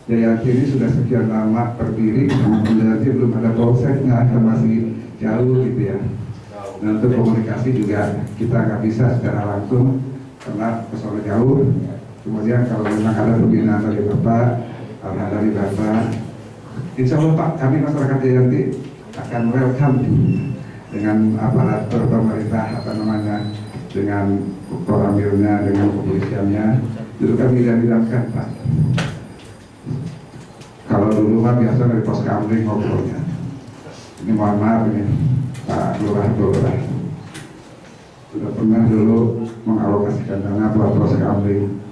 Jayanti ini sudah sekian lama berdiri, Jayanti belum ada polseknya, masih jauh gitu ya. Dan untuk komunikasi juga kita nggak bisa secara langsung karena pesona jauh. Kemudian kalau memang ada pembinaan dari Bapak, arahan dari Bapak, insya Allah Pak, kami masyarakat Jayanti akan welcome dengan aparatur pemerintah apa namanya, dengan koramilnya, dengan kepolisiannya. Itu kami tidak Pak. Kalau dulu mah biasa dari pos kamling ngobrolnya. Ini mohon maaf ini Pak Lurah sudah pernah dulu mengalokasikan dana buat pos kamling.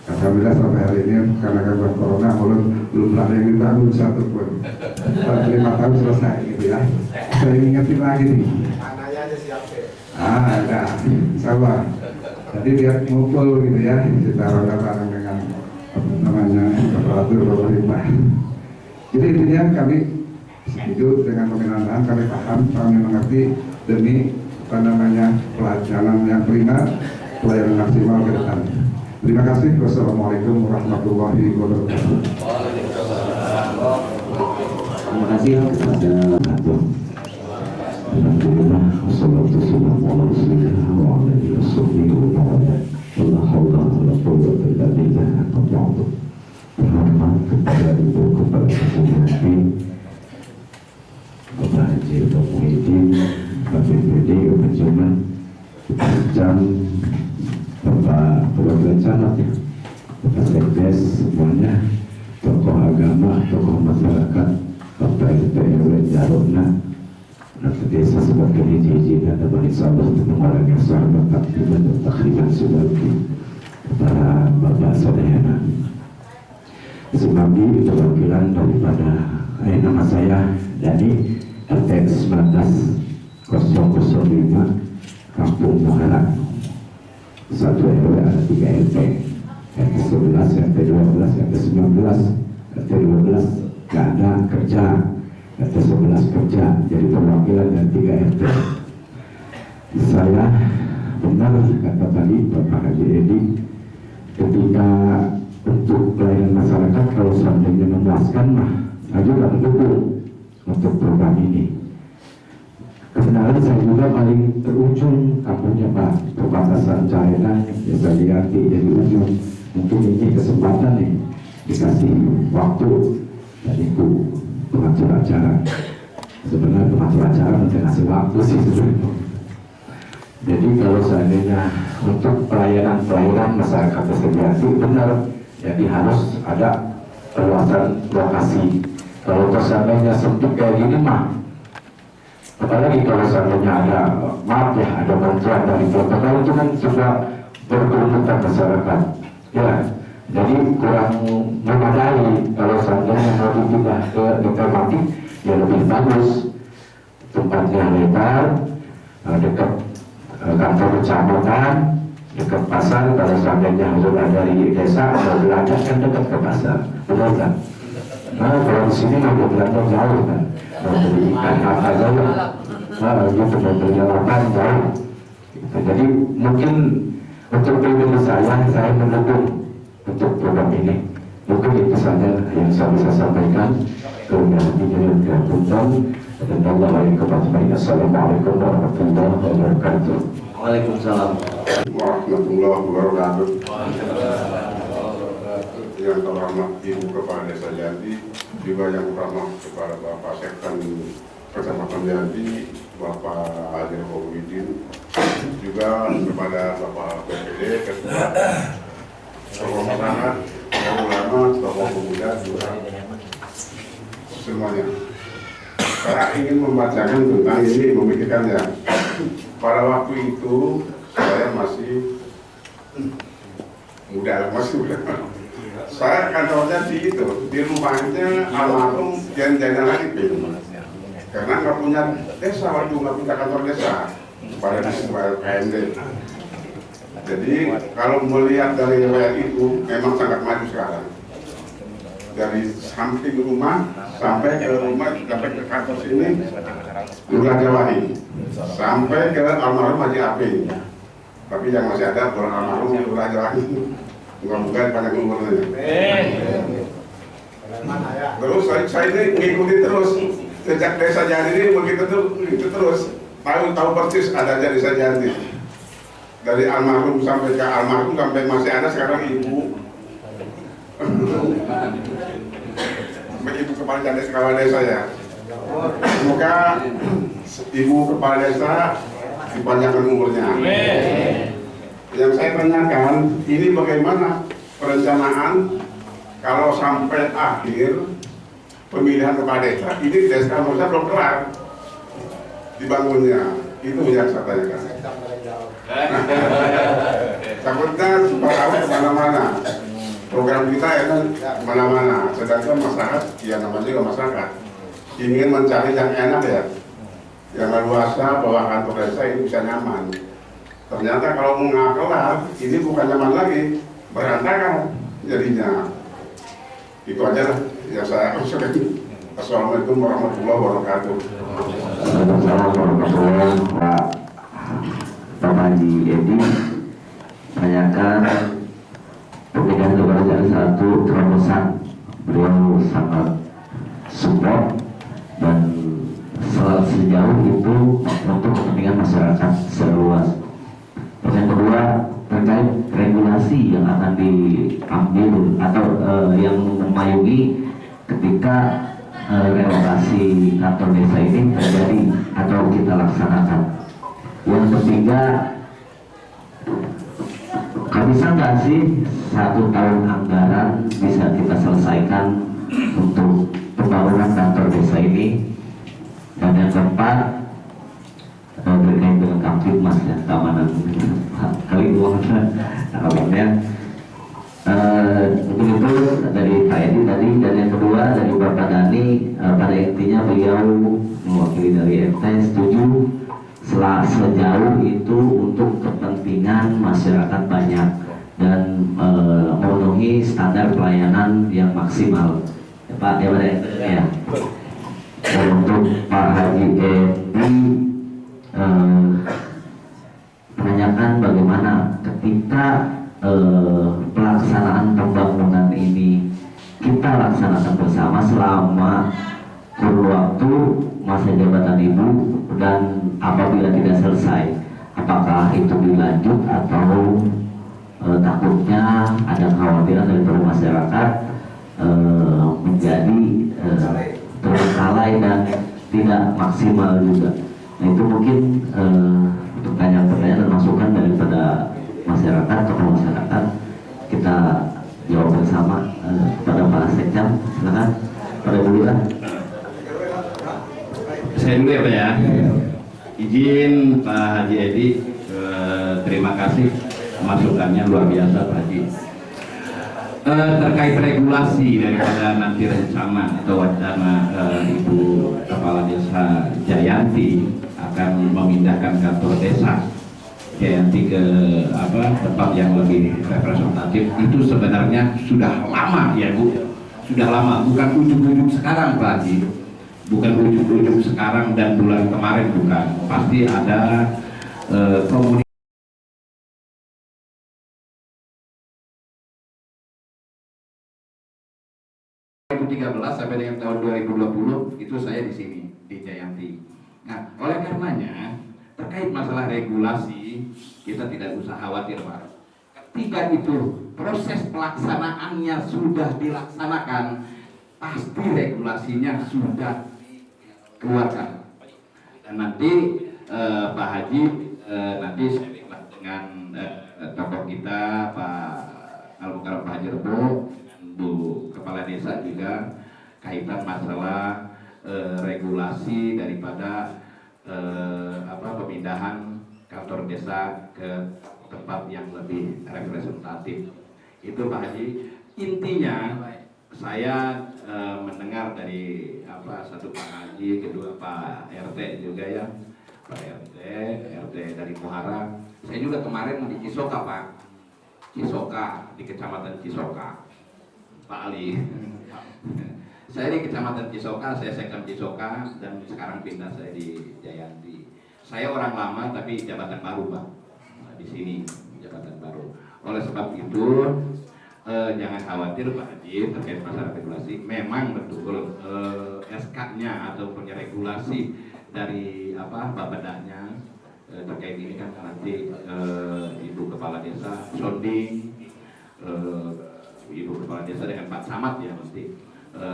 Alhamdulillah sampai hari ini karena gangguan corona belum ada yang dibangun satu pun. 5 tahun selesai gitu ya. Saya ingetin lagi nih. Anaknya aja siap deh. Ada, sama. Jadi biar ngumpul gitu ya, kita bareng dengan namanya aparatur pemerintah. Jadi intinya kami setuju dengan pemindahan, kami paham, kami mengerti demi apa namanya pelayanan yang prima, pelayanan maksimal ke depan. Terima kasih. Wassalamualaikum warahmatullahi wabarakatuh. Terima kasih kepada Ketua. Alhamdulillah, wassalatu wassalamu ala rasulillah wa ala alihi wa ba'd. Wala haula wala quwwata illa billah. Terhormat kepada Ibu Kepala Jayanti, Bapak Haji Muhyiddin, Pak BPD, Bapak Jumat, Jam, Bapak Perwakilan Camat, Bapak Sekdes, semuanya, tokoh agama, tokoh masyarakat, Bapak RT RW Jarona, Nanti desa sebagai hiji dan teman insyaallah orang yang sahabat takdiman dan takhriban subhanallah para bapak saudara. Sebagai perwakilan daripada nama saya Dani RT 19 005 Kampung Muharak 1 RW ada 3 RT RT 11, RT 12, RT 19, RT 12 gak ada kerja, RT 11 kerja jadi perwakilan dan 3 RT. Saya benar kata tadi Bapak Haji Edi, ketika untuk pelayanan masyarakat kalau seandainya memuaskan mah ajukan dukung untuk program ini. Kebenaran saya juga paling terujung kampungnya Pak, perbatasan Cahenan, Desa Jayanti jadi ujung. Mungkin ini kesempatan nih dikasih waktu dan Ibu pengatur acara. Sebenarnya pengatur acara nanti ngasih waktu sih sebenarnya. Jadi kalau seandainya untuk pelayanan masyarakat Desa Jayanti benar, jadi harus ada perluasan lokasi. Kalau seandainya sempit kayak gini mah, apalagi kalau seandainya ada maaf ya ada bantuan dari protokol itu kan sudah berkerumunan masyarakat. Ya, jadi kurang memadai. Kalau seandainya mau dipindah ke alternatif ya lebih bagus. tempatnya lebar, dekat kantor kecamatan, dekat pasar. Kalau seandainya Hazrat dari desa mau belanja kan dekat ke pasar, benar kan? Nah kalau di sini mau belanja jauh kan, mau beli ikan apa jauh, gitu mau beli lapan jauh. Gitu. Jadi mungkin untuk pribadi saya mendukung untuk program ini. Mungkin itu saja yang saya bisa sampaikan. Assalamualaikum warahmatullahi wabarakatuh. Waalaikumsalam warahmatullahi wabarakatuh. Yang terhormat Ibu Kepala Desa Jayanti, juga yang terhormat kepada Bapak Sektan Kecamatan Jayanti, Bapak Haji Muhyiddin, juga kepada Bapak BPD, Ketua, tokoh masyarakat, tokoh ulama, tokoh pemuda, juga semuanya. Saya ingin membacakan tentang ini, memikirkannya. Pada waktu itu saya masih muda. Saya kantornya di rumahnya almarhum Jan Arifin. Karena nggak punya desa waktu, nggak punya kantor desa pada di sebuah KMD. Jadi kalau melihat dari riwayat itu memang sangat maju sekarang. Dari samping rumah sampai ke rumah, sampai ke kantor sini Lurah Jawahi, sampai ke almarhum Haji Aping. Tapi yang masih ada bukan almarhum Lurah Jawahi. Mudah-mudahan panjang umurnya. Terus saya ini ngikutin terus sejak desa Jayanti ini begitu terus, tahu persis ada desa Jayanti. Dari almarhum sampai ke almarhum sampai masih ada sekarang ibu. Ibu kepala desa ya. Semoga ibu kepala desa dipanjangkan umurnya. Yang saya tanyakan, ini bagaimana perencanaan kalau sampai akhir pemilihan kepala desa, ini desa Mosa belum kelar dibangunnya. Itu yang saya tanyakan. Takutnya supaya kemana-mana. Program kita ya kan kemana-mana, sedangkan masyarakat, ya namanya juga masyarakat ingin mencari yang enak ya, yang leluasa bahwa kantor desa ini bisa nyaman. Ternyata kalau mau nggak kelar, ini bukan nyaman lagi, berantakan jadinya. Itu aja lah yang saya usulkan. Assalamualaikum warahmatullahi wabarakatuh. Assalamualaikum Pak Haji Edi, tanyakan pernikahan kepada satu terobosan. Beliau sangat support dan sejauh itu untuk kepentingan masyarakat secara luas. Yang kedua terkait regulasi yang akan diambil atau yang memayungi ketika relokasi kantor desa ini terjadi atau kita laksanakan. Yang ketiga, bisa nggak sih 1 tahun anggaran bisa kita selesaikan untuk pembangunan kantor desa ini? Dan yang keempat, terkait dengan Kamtibmas ya, keamanan kali uang awalnya. Untuk itu dari Pak Edi tadi, dan yang kedua dari Bapak Dani, pada intinya beliau mewakili dari RT setuju sejauh itu untuk kepentingan masyarakat banyak dan memenuhi standar pelayanan yang maksimal ya Pak ya, ya. Dan untuk Pak Haji Edi menanyakan bagaimana ketika pelaksanaan pembangunan ini kita laksanakan bersama selama kurun waktu masa jabatan Ibu, dan apabila tidak selesai apakah itu dilanjut atau takutnya ada kekhawatiran dari masyarakat menjadi terbengkalai dan tidak maksimal juga. Nah itu mungkin untuk pertanyaan dan masukan daripada masyarakat, tokoh masyarakat, kita jawab bersama kepada Pak Sekjam. Silakan pada Bulan. Saya dulu ya Pak ya. Izin Pak Haji Edi, terima kasih masukannya luar biasa Pak Haji. Terkait regulasi daripada nanti rencana atau wacana Ibu Kepala Desa Jayanti Jayanti akan memindahkan kantor desa Jayanti ke tempat yang lebih representatif, itu sebenarnya sudah lama ya Bu, sudah lama, bukan ujuk-ujuk sekarang Pak Haji, bukan ujuk-ujuk sekarang dan bulan kemarin, bukan, pasti ada komunikasi. 2013 sampai dengan tahun 2020 itu saya di sini di Jayanti. Nah, oleh karenanya terkait masalah regulasi kita tidak usah khawatir Pak. Ketika itu proses pelaksanaannya sudah dilaksanakan, pasti regulasinya sudah dikeluarkan. Dan nanti Pak Haji nanti saya bilang dengan tokoh kita Pak Al-Mukarram Pak Haji Rebo, Bu Kepala Desa juga kaitan masalah regulasi daripada pemindahan kantor desa ke tempat yang lebih representatif. Itu Pak Haji. Intinya saya mendengar dari satu Pak Haji, kedua Pak RT juga ya, Pak RT dari Muhara. Saya juga kemarin di Cisoka Pak, Cisoka di Kecamatan Cisoka. Pak Ali, saya di Kecamatan Cisoka, saya sekam Cisoka dan sekarang pindah saya di Jayanti. Saya orang lama tapi jabatan baru Pak, di sini jabatan baru. Oleh sebab itu jangan khawatir Pak Haji terkait masalah regulasi. Memang betul SK-nya atau punya regulasi dari Bapedanya terkait ini kan nanti Ibu Kepala Desa sounding. Ibu Kepala Desa dengan Pak Samad ya nanti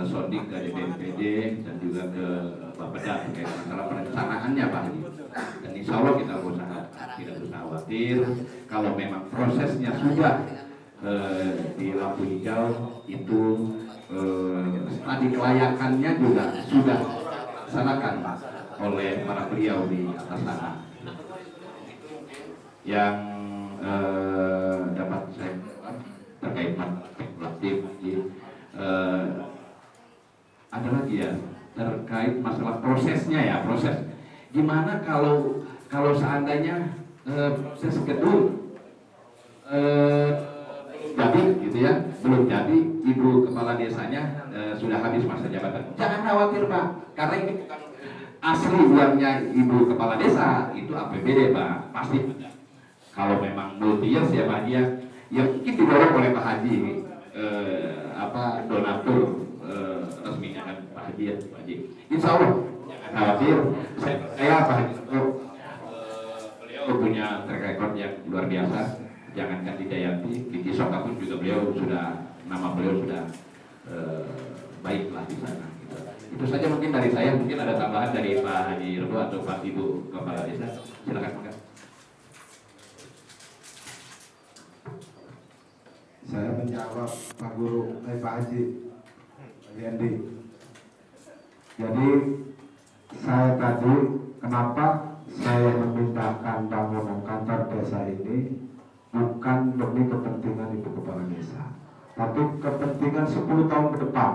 sounding ke DPD dan juga ke Bapeda terkait masalah perencanaannya Pak Haji. Dan insya Allah kita tidak usah khawatir kalau memang prosesnya sudah di lampu hijau itu studi kelayakannya juga sudah dilaksanakan oleh para beliau di atas sana. Yang dapat saya terkait spekulatif ada lagi ya terkait masalah prosesnya ya, proses gimana kalau seandainya proses gedung jadi gitu ya, belum jadi, Ibu Kepala Desanya sudah habis masa jabatan, jangan khawatir Pak, karena ini bukan asli uangnya Ibu Kepala Desa, itu APBD Pak, pasti ada. Kalau memang multi years ya Pak ya, yang mungkin didorong oleh Pak Haji donatur resminya kan Pak Haji ya, Pak Haji. Insya Allah jangan khawatir, saya Pak Haji beliau punya track record yang luar biasa. Jangankan di Jayanti, di Cisoka pun juga nama beliau sudah baiklah di sana. Gitu. Itu saja mungkin dari saya, mungkin ada tambahan dari Pak Haji Rebo atau Pak Ibu Kepala Desa. Silakan Pak. Saya menjawab Pak Guru, Pak Haji Andi. Jadi saya tadi kenapa saya memindahkan bangunan kantor desa ini bukan demi kepentingan Ibu Kepala Desa, tapi kepentingan 10 tahun ke depan.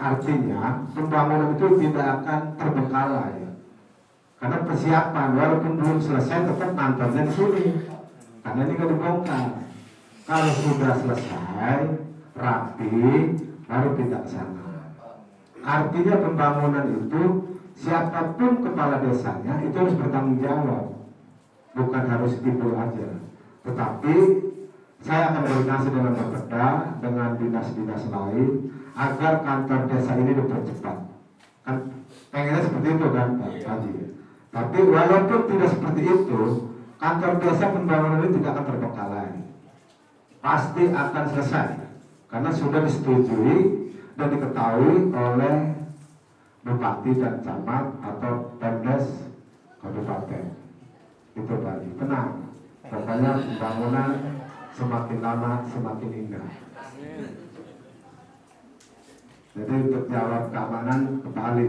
Artinya pembangunan itu tidak akan terbengkalai, karena persiapan walaupun belum selesai tetap kantornya di sini, karena ini kan dibongkar. Kalau sudah selesai rapi baru pindah ke sana. Artinya pembangunan itu siapapun kepala desanya itu harus bertanggung jawab, bukan harus Ibu aja. Tetapi saya akan koordinasi dengan Bapeda, dengan dinas-dinas lain agar kantor desa ini dipercepat. Kan pengennya seperti itu kan Pak Haji. Tapi walaupun tidak seperti itu, kantor desa pembangunan ini tidak akan terbengkalai. Pasti akan selesai karena sudah disetujui dan diketahui oleh Bupati dan Camat atau Pemdes Kabupaten. Itu Pak Haji, tenang. Pokoknya pembangunan semakin lama semakin indah. Jadi untuk jawab keamanan ke Pak Ali.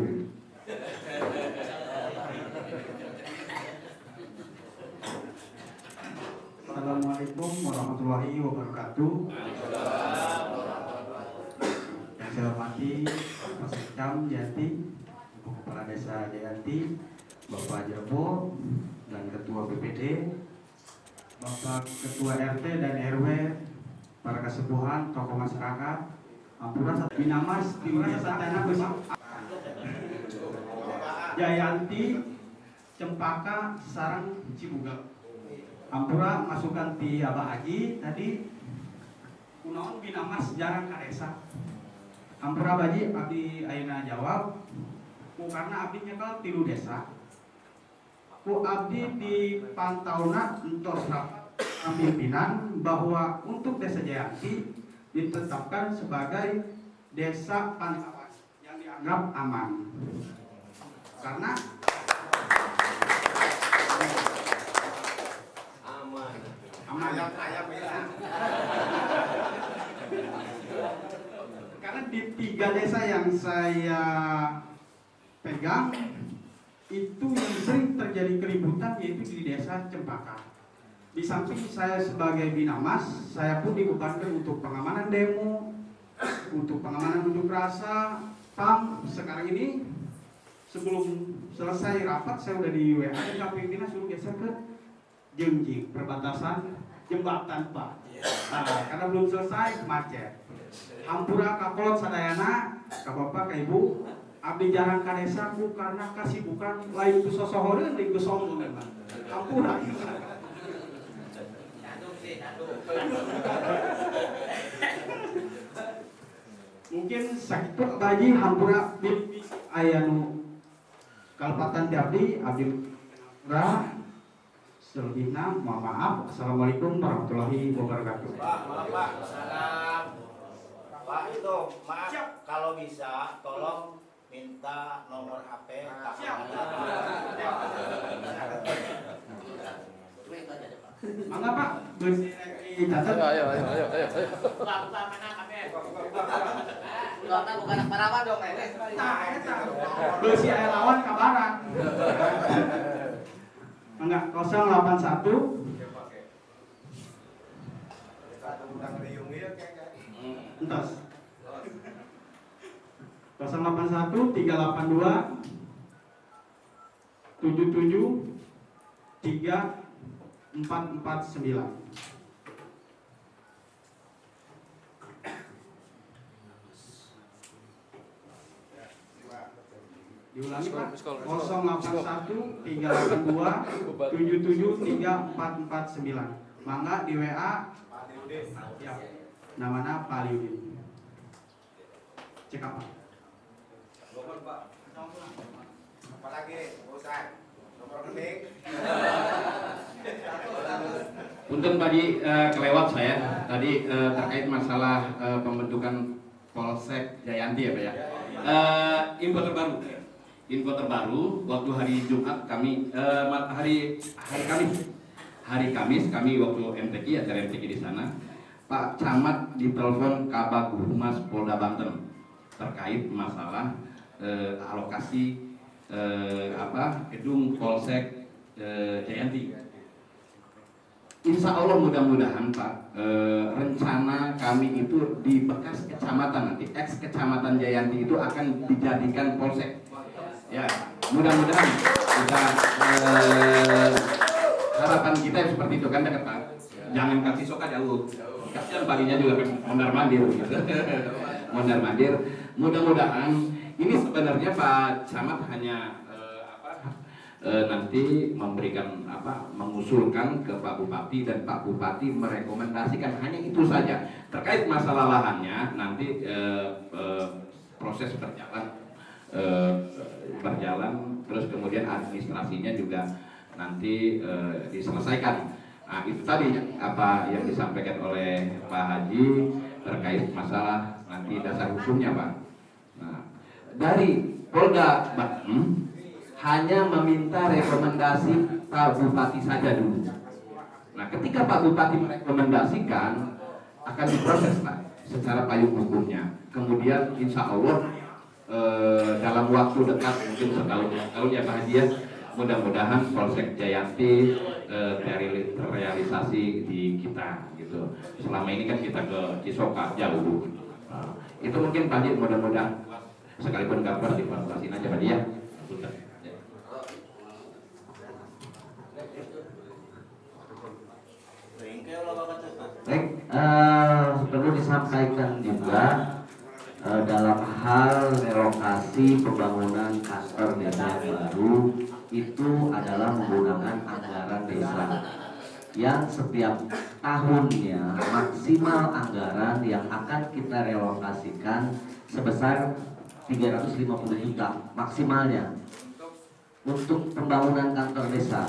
Assalamualaikum warahmatullahi wabarakatuh. Yang saya hormati Pak Sekam Jayanti, Ibu Kepala Desa Jayanti, Bapak Jerbo, dan Ketua BPD, Bapak Ketua RT dan RW, para kesepuhan, tokoh masyarakat, Ampura Binamas, Tim Desa Tanah Besi, Jayanti, Cempaka, Sarang, Cibuga. Ampura masukan ti Abah Haji tadi kunaon binamas jarang ka desa. Ampura baji abdi ayeuna jawab ku karena abdi nyekel 3 desa. Ku abdi di pantauna entos rapat pimpinan bahwa untuk Desa Jayanti ditetapkan sebagai desa pantauan yang dianggap aman. Karena karena di 3 desa yang saya pegang itu yang sering terjadi keributan yaitu di desa Cempaka. Di samping saya sebagai binamas, saya pun dibebankan untuk pengamanan demo, untuk pengamanan unjuk rasa, PAM. Sekarang ini sebelum selesai rapat saya udah di WA dan pimpinan suruh geser ke Jengjing perbatasan jembatan Pak. Nah, karena belum selesai macet. Hampura kakolot sadayana, ka bapak ka ibu, abdi jarang ka desa ku karena kasibukan lain ku sosohoreun di ku sombong Pak. Hampura. Mungkin sakit baji hampura di aya nu kalpatan di abdi ra selebihnya mohon maaf. Assalamualaikum warahmatullahi wabarakatuh. Pak, salam. Pak itu maaf kalau bisa tolong minta nomor HP. Mangga Pak, dicatat. Ayo. Buka mana HP? Bukan anak parawan dong, Nah, eta. Beusi aya lawan kabaran. Enggak, 081 entos 081 382 77 3449. Diulangi Pak, 081 382 77 3449. Mangga di WA. Ya. Namanya Pak Liudin. Cek apa? Nomor Pak. Apalagi urusan nomor rekening. Punten tadi kelewat saya tadi terkait masalah pembentukan Polsek Jayanti ya Pak ya. Info terbaru waktu hari Jumat kami hari Kamis kami waktu MTQ acara MTQ di sana, Pak Camat ditelepon Kabag Humas Polda Banten terkait masalah alokasi gedung Polsek Jayanti. Insya Allah mudah-mudahan Pak rencana kami itu di bekas kecamatan nanti ex kecamatan Jayanti itu akan dijadikan polsek. Ya, mudah-mudahan kita harapan kita seperti itu kan dekat Pak. Jangan kasih soka jauh. Kasihan palinya juga mondar mandir gitu. Mondar mandir. Mudah-mudahan ini sebenarnya Pak Camat hanya nanti memberikan mengusulkan ke Pak Bupati dan Pak Bupati merekomendasikan, hanya itu saja. Terkait masalah lahannya nanti proses berjalan terus kemudian administrasinya juga nanti diselesaikan. Nah, itu tadi apa yang disampaikan oleh Pak Haji terkait masalah nanti dasar hukumnya Pak. Nah, dari Polda Banten hanya meminta rekomendasi Pak Bupati saja dulu. Nah, ketika Pak Bupati merekomendasikan akan diproses Pak secara payung hukumnya. Kemudian insya Allah dalam waktu dekat mungkin setahun ya Pak Haji ya, mudah-mudahan Polsek Jayanti terrealisasi di kita gitu. Selama ini kan kita ke Cisoka jauh. Itu mungkin Pak Haji, mudah-mudahan sekalipun kabar difasilitasin aja Pak Haji ya. relokasi pembangunan kantor desa yang baru itu adalah menggunakan anggaran desa yang setiap tahunnya maksimal anggaran yang akan kita relokasikan sebesar 350 juta maksimalnya untuk pembangunan kantor desa.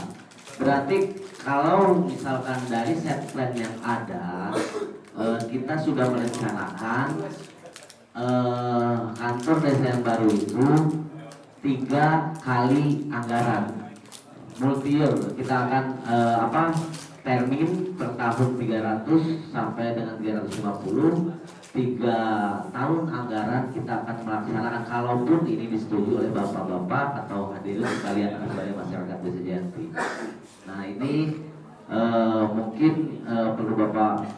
Berarti kalau misalkan dari set plan yang ada, kita sudah merencanakan kantor desa yang baru itu 3 kali anggaran multi year. Kita akan termin per tahun 300 sampai dengan 350, 3 tahun anggaran kita akan melaksanakan kalaupun ini disetujui oleh bapak-bapak atau hadirin sekalian sebagai masyarakat Desa Jayanti. Nah ini mungkin perlu bapak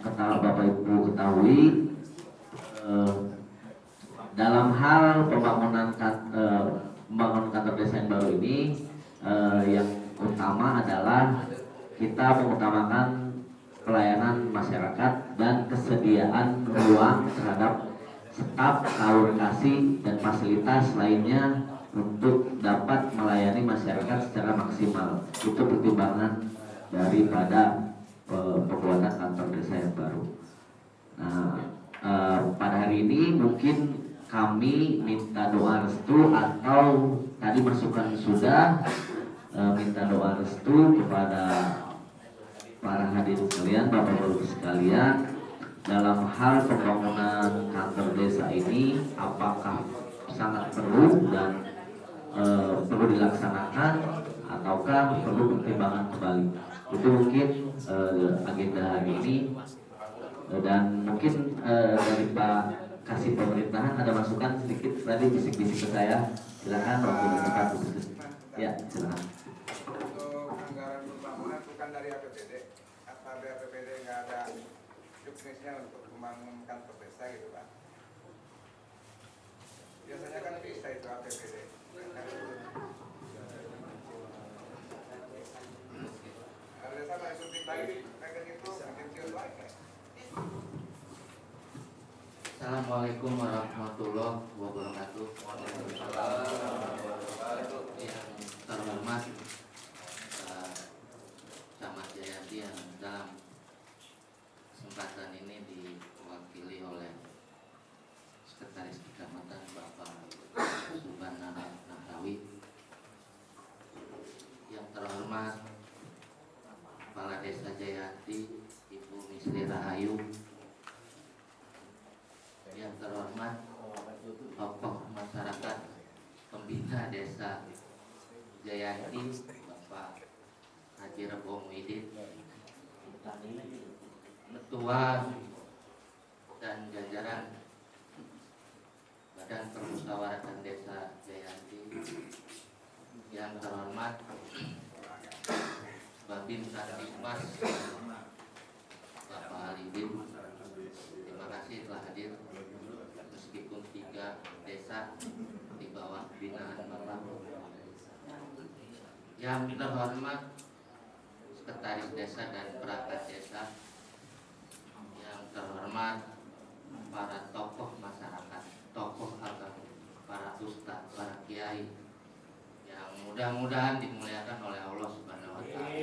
ibu ketahui, dalam hal pembangunan kantor desa yang baru ini, yang utama adalah kita mengutamakan pelayanan masyarakat dan kesediaan ruang terhadap staf, kaur-kasih dan fasilitas lainnya untuk dapat melayani masyarakat secara maksimal. Itu pertimbangan daripada pembuatan kantor desa yang baru. Nah, pada hari ini mungkin kami minta doa restu, atau tadi masukan sudah minta doa restu kepada para hadirin sekalian, bapak-bapak sekalian, dalam hal pembangunan kantor desa ini apakah sangat perlu dan perlu dilaksanakan ataukah perlu pertimbangan kembali. Itu mungkin agenda hari ini, dan mungkin dari Pak Kasih Pemerintahan ada masukan sedikit tadi bisik-bisik ke saya. Silakan waktu tempat. Ya, silakan. Untuk anggaran pembangunan bukan dari APBD, apa dari APBD nggak ada juknisnya untuk membangun kantor desa gitu Pak? Biasanya kan bisa itu APBD. Desa Pak Suntik lagi kayak gitu, kecil lagi. Assalamualaikum warahmatullahi wabarakatuh. Yang terhormat Camat Jayanti yang dalam kesempatan ini diwakili oleh Sekretaris Kecamatan Bapak Subana Nahrawi, yang terhormat Kepala Desa Jayanti Ibu Misli Rahayu, yang terhormat tokoh masyarakat pembina Desa Jayanti Bapak Haji Rebo Muhyiddin, Ketua dan jajaran Badan Permusyawaratan Desa Jayanti, yang terhormat Babin Sardimas Bapak Alidin, terima kasih telah hadir meskipun 3 desa di bawah binaan Bapak. Yang terhormat Sekretaris Desa dan Perangkat Desa, yang terhormat para tokoh masyarakat, tokoh agama, para ustadz, para kiai, yang mudah-mudahan dimuliakan oleh Allah Subhanahu wa Ta'ala.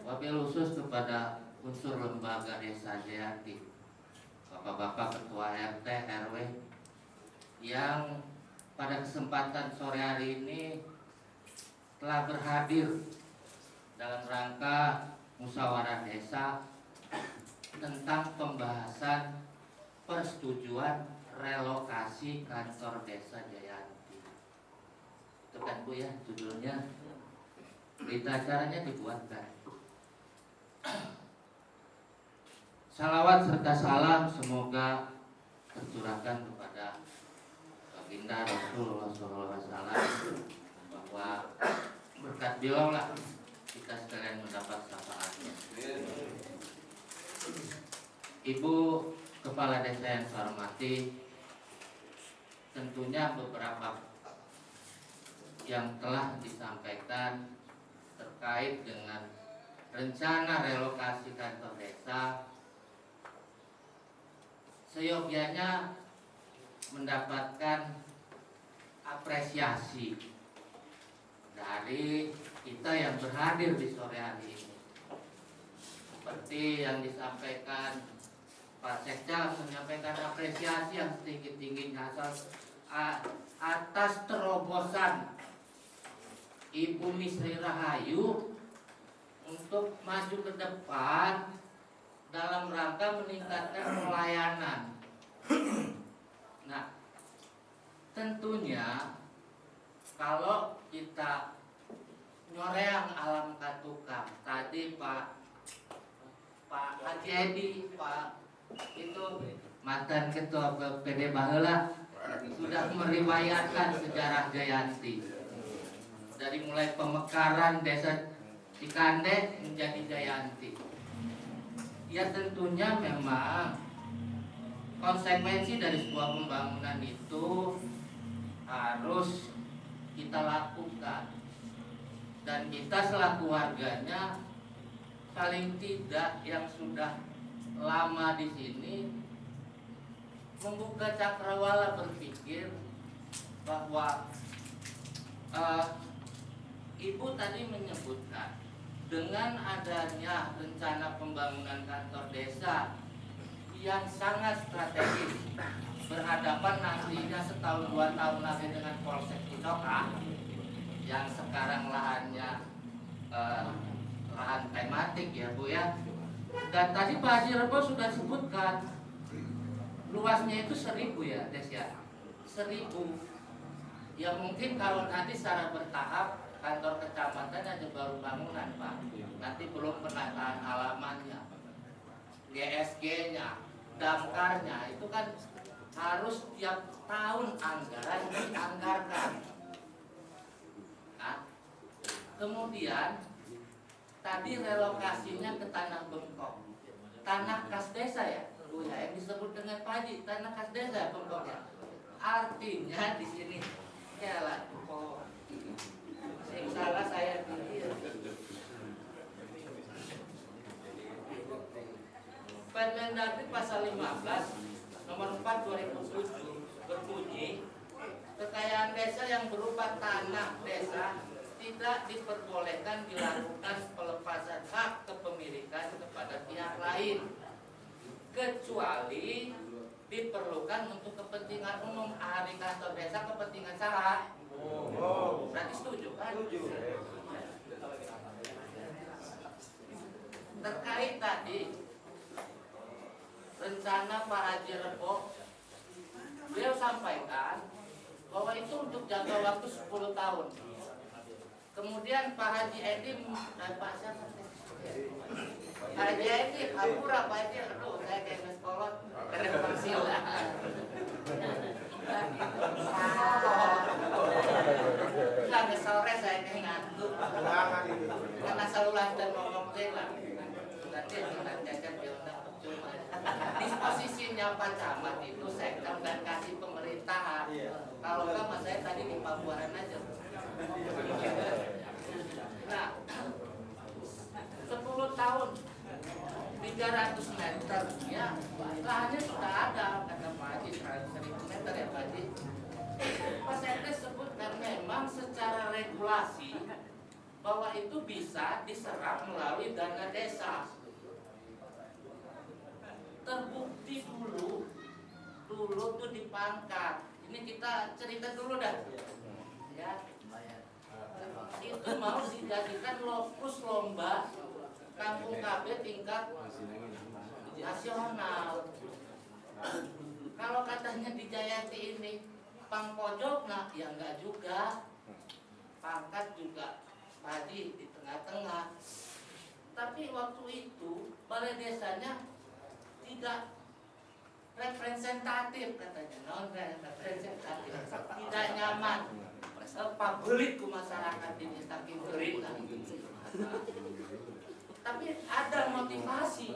Wabil khusus kepada unsur lembaga Desa Jayanti, bapak-bapak ketua RT RW yang pada kesempatan sore hari ini telah berhadir dalam rangka musyawarah desa tentang pembahasan persetujuan relokasi kantor Desa Jayanti. Itu kan Bu ya judulnya, berita acaranya dibuatkan. Salawat serta salam semoga tercurahkan kepada baginda Rasulullah SAW, bahwa berkat beliau lah kita sekalian mendapat syafaatnya. Ibu Kepala Desa yang saya hormati, tentunya beberapa yang telah disampaikan terkait dengan rencana relokasi kantor desa seyogyanya mendapatkan apresiasi dari kita yang berhadir di sore hari ini. Seperti yang disampaikan Pak Sekda, menyampaikan apresiasi yang setinggi-tingginya atas terobosan Ibu Misri Rahayu untuk maju ke depan dalam rangka meningkatkan pelayanan. Nah, tentunya kalau kita nyoreang alam katukang, tadi Pak Haji Edi, Pak itu mantan ketua PD Baheula sudah meriwayatkan sejarah Jayanti dari mulai pemekaran desa Cikande menjadi Jayanti. Ya tentunya memang konsekuensi dari sebuah pembangunan itu harus kita lakukan, dan kita selaku warganya paling tidak yang sudah lama di sini membuka cakrawala berpikir bahwa Ibu tadi menyebutkan dengan adanya rencana pembangunan kantor desa yang sangat strategis berhadapan nantinya setahun 2 tahun lagi dengan Polsek Cidoka yang sekarang lahannya lahan tematik ya Bu ya. Dan tadi Pak Haji Rebo sudah sebutkan luasnya itu 1000 ya Des ya, 1000. Ya mungkin kalau nanti secara bertahap kantor kecamatan aja baru bangunan Pak, nanti belum penataan halamannya, GSG-nya, damkarnya, itu kan harus tiap tahun anggaran dianggarkan. Nah, kemudian tadi relokasinya ke tanah bengkok, tanah kas desa ya, Bu ya, yang disebut dengan Pak Haji, tanah kas desa bengkoknya. Artinya di sini ya lah, kok yang salah saya pikir. Permendagri pasal 15 nomor 4 2007 berbunyi kekayaan desa yang berupa tanah desa tidak diperbolehkan dilakukan pelepasan hak kepemilikan kepada pihak lain kecuali diperlukan untuk kepentingan umum. Hari kantor desa kepentingan sara. Berarti setuju kan? Terkait tadi rencana Pak Haji Rebo, beliau sampaikan bahwa itu untuk jangka waktu 10 tahun. Kemudian Pak Haji Edi, Pak Haji Edi, Apura Pak Haji, aduh saya kayak meskolot, reversila. Lagi sore saya kayak ngantuk, karena selalu lancar ngomong lah. Nanti cacat diundang cuma. Disposisinya Pak Camat itu sektor dan kasih pemerintahan. Kalau enggak mas saya tadi di Pabuaran aja. Nah, 10 tahun 300 meter ya, lahannya sudah ada kata Pak Haji, 1.000 meter ya Pak Haji. Pak Sekdes sebutkan memang secara regulasi bahwa itu bisa diserap melalui dana desa. Terbukti dulu tuh dipangkat. Ini kita cerita dulu dah. Ya. Itu mau dijadikan lokus lomba kampung KB tingkat nasional. Kalau katanya di Jayanti ini pangpojok, nah ya enggak juga. Pangkat juga tadi di tengah-tengah. Tapi waktu itu balai desanya tidak representatif katanya, non representatif, tidak nyaman, pabelit ke masyarakat ini saking berita. Tapi ada motivasi.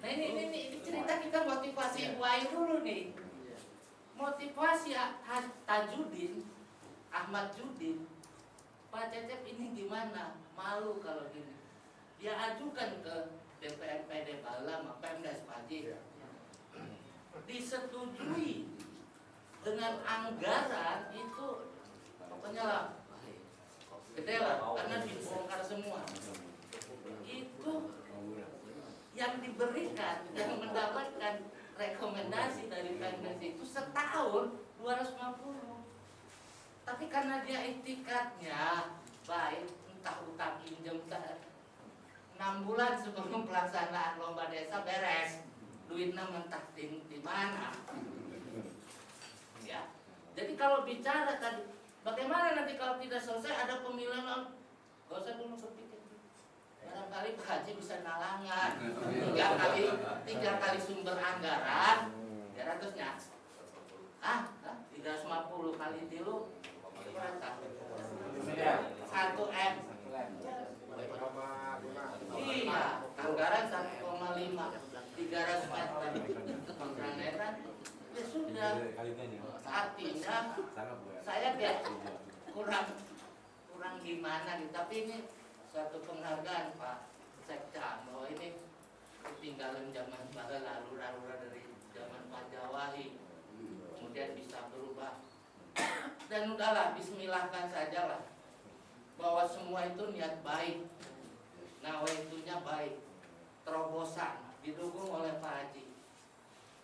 Nah ini cerita kita motivasi Ibu Ayu dulu nih. Motivasi Tajudin, Ahmad Judin, Pak Cecep ini gimana? Malu kalau gini. Dia ajukan ke DPRPD Baheula sama Pemdas Pak Haji. Disetujui dengan anggaran itu harusnya lah gede lah karena dibongkar semua. Itu yang diberikan, yang mendapatkan rekomendasi dari Pemdes itu setahun 250. Tapi karena dia etikatnya baik, entah utang pinjam 6 bulan sebelum pelaksanaan lomba desa beres, duitnya mentah di mana? Ya. Jadi kalau bicara tadi, bagaimana nanti kalau tidak selesai ada pemilihan, gak usah dulu berpikir. Barangkali Pak Haji bisa nalangan 3 kali sumber anggaran, ya ratusnya. 350 kali tilu berapa? 1M. Iya, anggaran 1,5 300 meter. Ya sudah. Artinya saya kayak kurang gimana gitu. Tapi ini suatu penghargaan Pak Sekda bahwa ini ketinggalan zaman lalu dari zaman Pak Jawahi. Kemudian bisa berubah. Dan udahlah, bismillahkan sajalah bahwa semua itu niat baik, nawaitunya baik, terobosan didukung oleh Pak Haji.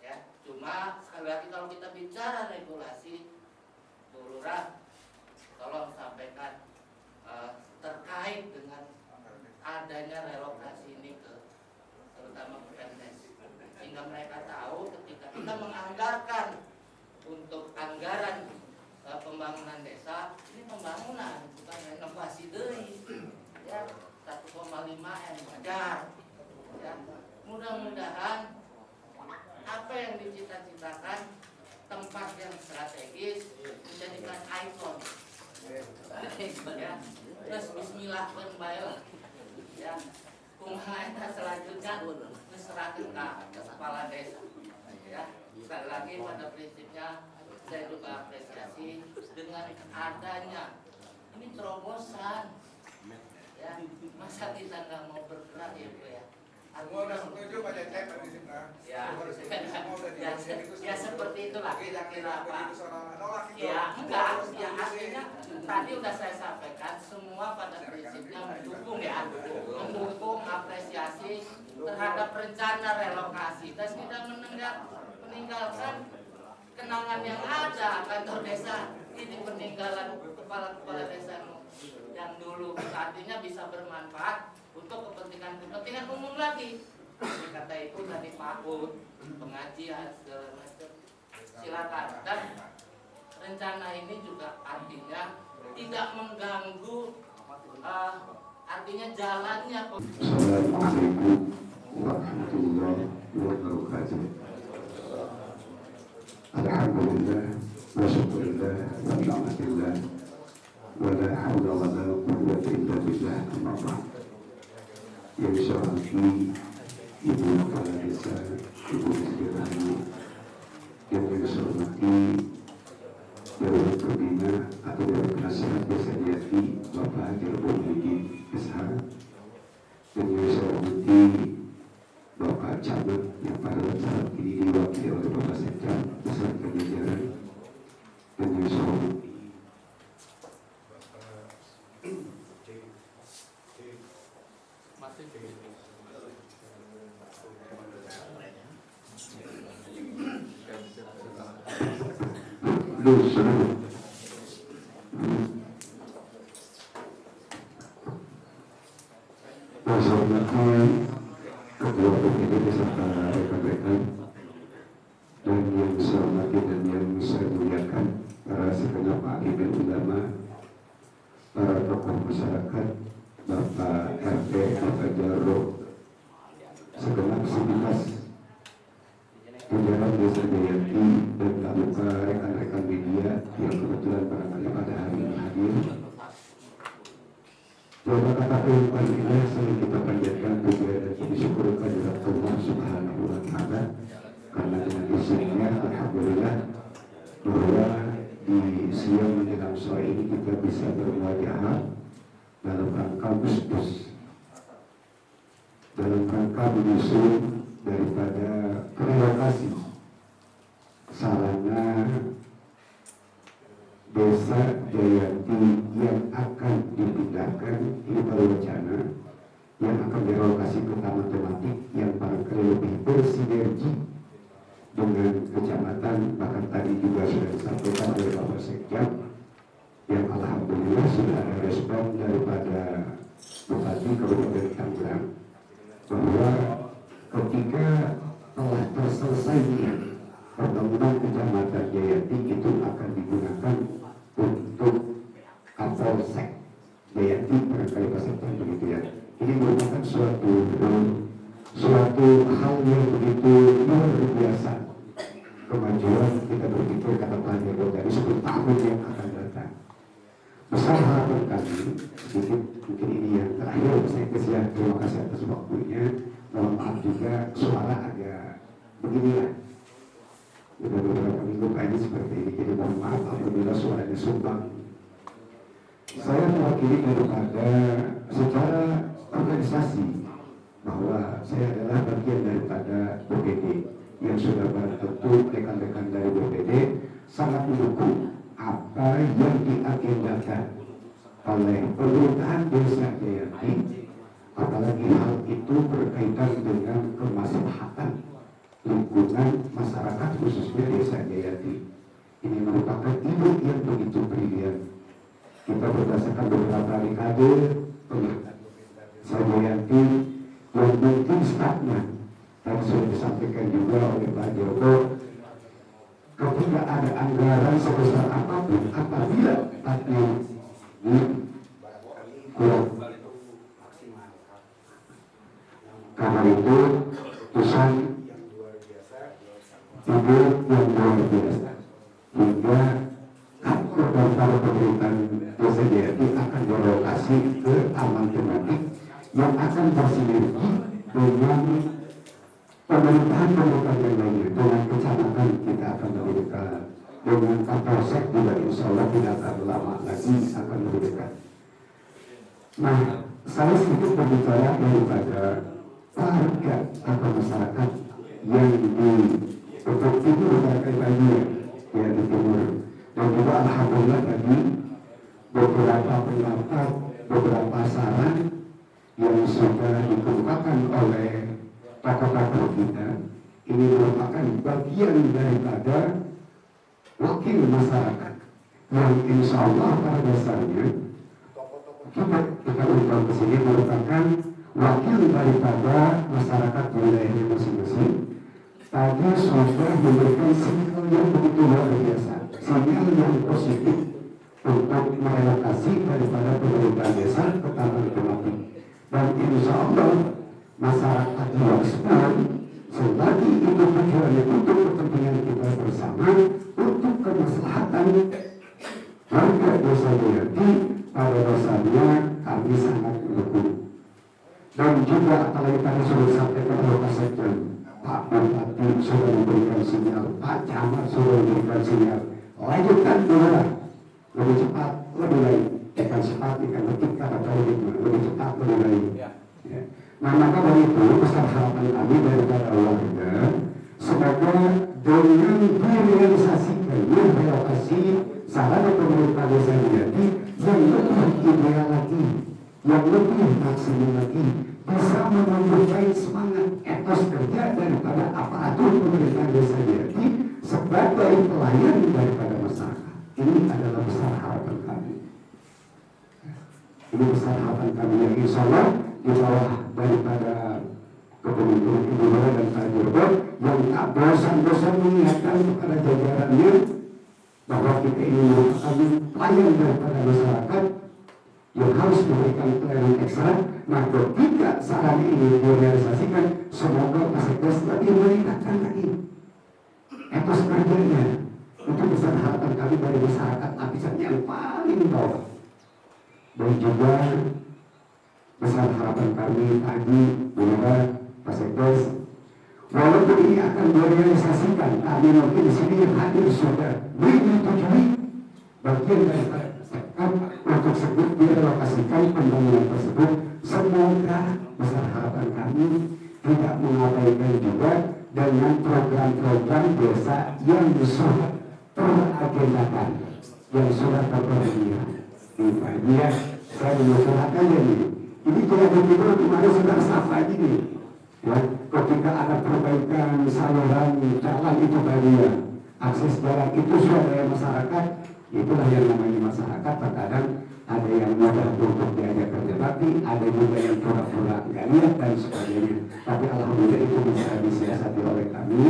Ya, cuma sekali lagi kalau kita bicara regulasi, Bu Lurah, tolong sampaikan terkait dengan adanya relokasi ini terutama ke Pemdes, sehingga mereka tahu ketika kita menganggarkan untuk anggaran pembangunan desa, ini pembangunan bukan renovasi deui. Ya, 1,5 M wajar. Ya, mudah-mudahan apa yang dicita-citakan, tempat yang strategis menjadikan ikon. Ya, terus bismillah pun baiklah. Ya, kumaha selanjutnya diserahkan ke kepala desa. Ya, sekali lagi pada prinsipnya saya juga apresiasi dengan adanya ini terobosan. Ya, masa kita nggak mau bergerak ya Bu ya? Semua udah setuju Pak Cecep di sini. Ya seperti itulah kira-kira Pak. Ya enggak, ya artinya tadi udah saya sampaikan semua pada prinsipnya mendukung ya, mendukung apresiasi terhadap rencana relokasi dan tidak meninggalkan kenangan yang ada kantor desa ini, peninggalan kepala desa yang dulu, artinya bisa bermanfaat untuk kepentingan umum lagi. Kata itu tadi PAUD, pengajian segala macam. Silakan. Dan rencana ini juga artinya tidak mengganggu artinya jalannya. Assalamualaikum warahmatullahi wabarakatuh. Alhamdulillah wa syukurillah wa ni'matillah wa la hawla wa la quwwata illa billah. Amma ba'd. Yang saya hormati Ibu Kepala Desa, Ibu Sri, yang saya hormati Dewan Pembina atau Dewan Penasehat Desa Jayati Bapak Haji Muhyiddin SH, dan yang saya hormati Bapak Camat yang pada saat ini diwakili oleh Bapak Sekda beserta jajaran, dan yang saya hormati Ketua PPD beserta rekan-rekan, dan yang saya hormati dan yang saya muliakan para segenap alim ulama, para tokoh masyarakat, Bapak RT, Bapak Jarod, segenap sivitas jajaran Desa Jayati, dan tak lupa rekan-rekan media yang kebetulan barangkali pada hari ini hadir. Dalam kata yang paling indah sering kita panjatkan puja dan puji syukur kehadirat Allah Subhanahu wa Ta'ala, karena dengan izinnya alhamdulillah bahwa di siang menjelang sore ini kita bisa bermuajahah dalam rangka busbus, dalam rangka menyusun daripada relokasi sarana Desa Jayati masukan daripada Bupati Kabupaten Tangerang bahwa ketika telah terselesainya pembangunan Kecamatan Jayanti itu akan digunakan untuk Kapolsek Jayanti barangkali pasal begitu ya. Ini merupakan suatu hal yang begitu luar biasa. Kemajuan kita berpikir kata Pak Joko dari 10 tahun yang akan datang. Besar harapan kami, sedikit mungkin ini yang terakhir saya kesian, terima kasih atas waktunya. Mohon maaf juga suara agak beginilah. Sudah beberapa minggu kayaknya seperti ini, jadi mohon maaf apabila suaranya sumbang. Saya mewakili daripada secara organisasi bahwa saya adalah bagian daripada BPD yang sudah tentu rekan-rekan dari BPD sangat mendukung apa yang diagendakan oleh pemerintahan Desa Jayanti, apalagi hal itu berkaitan dengan kemaslahatan lingkungan masyarakat khususnya Desa Jayanti. Ini merupakan ide yang begitu brilian. Kita berdasarkan beberapa dekade pemerintahan Desa Jayanti yang mungkin stagnan. Tadi sudah disampaikan juga oleh Pak Joko, ketika ada anggaran sebesar apapun, apabila tadi kurang, karena itu pesan ide yang luar biasa hingga kantor dari pemerintahan Desa Jayanti akan berlokasi ke aman tematik yang akan bersinergi dengan pemerintahan yang lainnya, dengan kecamatan kita akan lebih dekat, dengan Kapolsek juga insya Allah tidak akan lama lagi akan lebih dekat. Nah, saya sedikit berbicara daripada warga atau masyarakat yang di untuk timur dan lainnya yang di timur, dan juga alhamdulillah tadi beberapa pendapat, beberapa saran yang sudah dikemukakan oleh tokoh-tokoh kita. Ini merupakan bagian daripada wakil masyarakat yang insya Allah pada dasarnya kita undang ke sini merupakan wakil daripada masyarakat wilayahnya masing-masing. Tadi sudah memberikan sinyal yang begitu luar biasa, sinyal yang positif untuk merelokasi daripada pemerintah desa ke taman tematik. Dan insya Allah masyarakat luas pun selagi itu tujuannya untuk kepentingan kita bersama, untuk kemaslahatan warga Desa Jayanti, pada dasarnya kami sangat mendukung. Dan juga apalagi tadi sudah disampaikan oleh Pak Sekjen, Pak Bupati sudah memberikan sinyal, Pak Camat sudah memberikan sinyal, lanjutkan dulu lah, lebih cepat, lebih baik. Ikan cepat, ikan betik, kata lebih cepat, lebih baik. Ya. Nah, maka dari itu besar harapan kami daripada warga, semoga dengan direalisasikannya relokasi sarana pemerintah Desa Jayanti yang lebih ideal lagi, yang lebih maksimal lagi, bisa menumbuhkan semangat etos kerja daripada aparatur pemerintah Desa Jayanti sebagai pelayan daripada masyarakat. Ini adalah besar harapan kami. Ini besar harapan kami yang insya Allah di bawah daripada kepemimpinan Ibu Nora dan Pak Joko yang tak bosan-bosan mengingatkan kepada jajarannya bahwa kita ini merupakan pelayan daripada masyarakat yang harus memberikan pelayanan ekstra. Nah, ketika saran ini direalisasikan, semoga Pak Sekdes lebih meningkatkan lagi etos kerjanya. Itu besar harapan kami dari masyarakat lapisan yang paling bawah. Dan juga besar harapan kami tadi bahwa Pak Sekdes, walaupun ini akan direalisasikan, kami mungkin di sini yang hadir sudah menyetujui bagian dari untuk sebut direlokasikan pembangunan tersebut. Semoga besar harapan kami tidak mengabaikan juga dengan program-program desa yang sudah teragendakan, yang sudah terpenuhi. Ini saya mengusulkan ini. Ini kalau begitu kemarin sudah sah lagi nih. Ya, ketika ada perbaikan saluran jalan itu bagian akses jalan itu sudah dari masyarakat. Itulah yang namanya masyarakat. Terkadang ada yang mudah ada juga yang pura-pura nggak lihat dan sebagainya. Tapi alhamdulillah itu bisa disiasati oleh kami.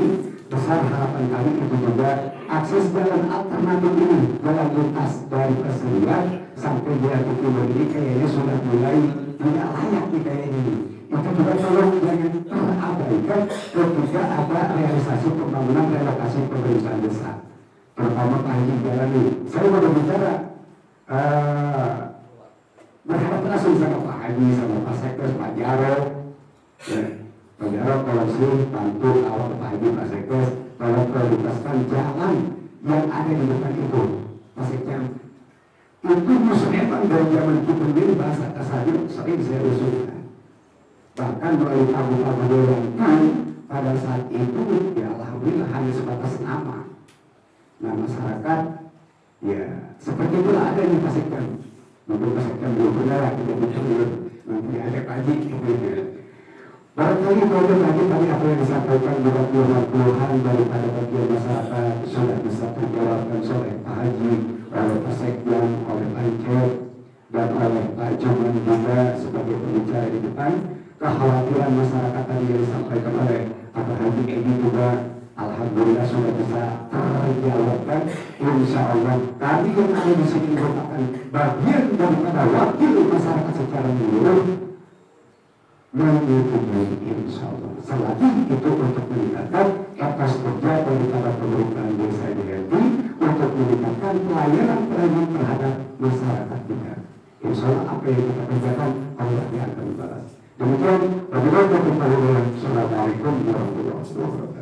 Besar harapan kami itu juga akses jalan alternatif ini, jalan lintas dari Perserian sampai di Jati Timur ini kayaknya sudah mulai tidak layak di kayak ini. Itu juga tolong jangan terabaikan ketika ada realisasi pembangunan relokasi pemerintahan desa, terutama Pak Haji Jalani. Saya mau berbicara berharap langsung sama Pak Haji, sama Pak Sekdes, Pak Jaro. Pak Jaro kalau sih bantu awal Pak Haji, Pak Sekdes, kalau prioritaskan jalan yang ada di depan itu. Pak Sekdes, itu memang dari zaman kita ini bahasa kasarnya sering saya usulkan. Bahkan melalui tamu-tamu dewan pada saat itu ya alhamdulillah hanya sebatas nama. Nah masyarakat ya seperti itulah adanya pastikan. Mungkin pastikan belum benar kita bicara nanti ada kaji gitu. Barangkali kalau tadi apa yang disampaikan juga keluhan daripada bagian masyarakat sudah bisa terjawabkan oleh Pak Haji, oleh Pak Sekjen, oleh Pak Icet, dan oleh Pak Joman juga sebagai pembicara di depan. Kekhawatiran masyarakat tadi yang disampaikan oleh Pak Haji ini juga alhamdulillah sudah bisa terjawabkan. Insya Allah kami yang ada di sini merupakan bagian daripada wakil masyarakat secara menyeluruh menyetujui insya Allah. Selagi itu untuk meningkatkan etos kerja daripada pemerintahan desa Jayati untuk meningkatkan pelayanan terhadap masyarakat kita. Insya Allah apa yang kita kerjakan Allah yang akan membalas. Demikian, wabillahi taufiq wal hidayah. Assalamualaikum warahmatullahi wabarakatuh.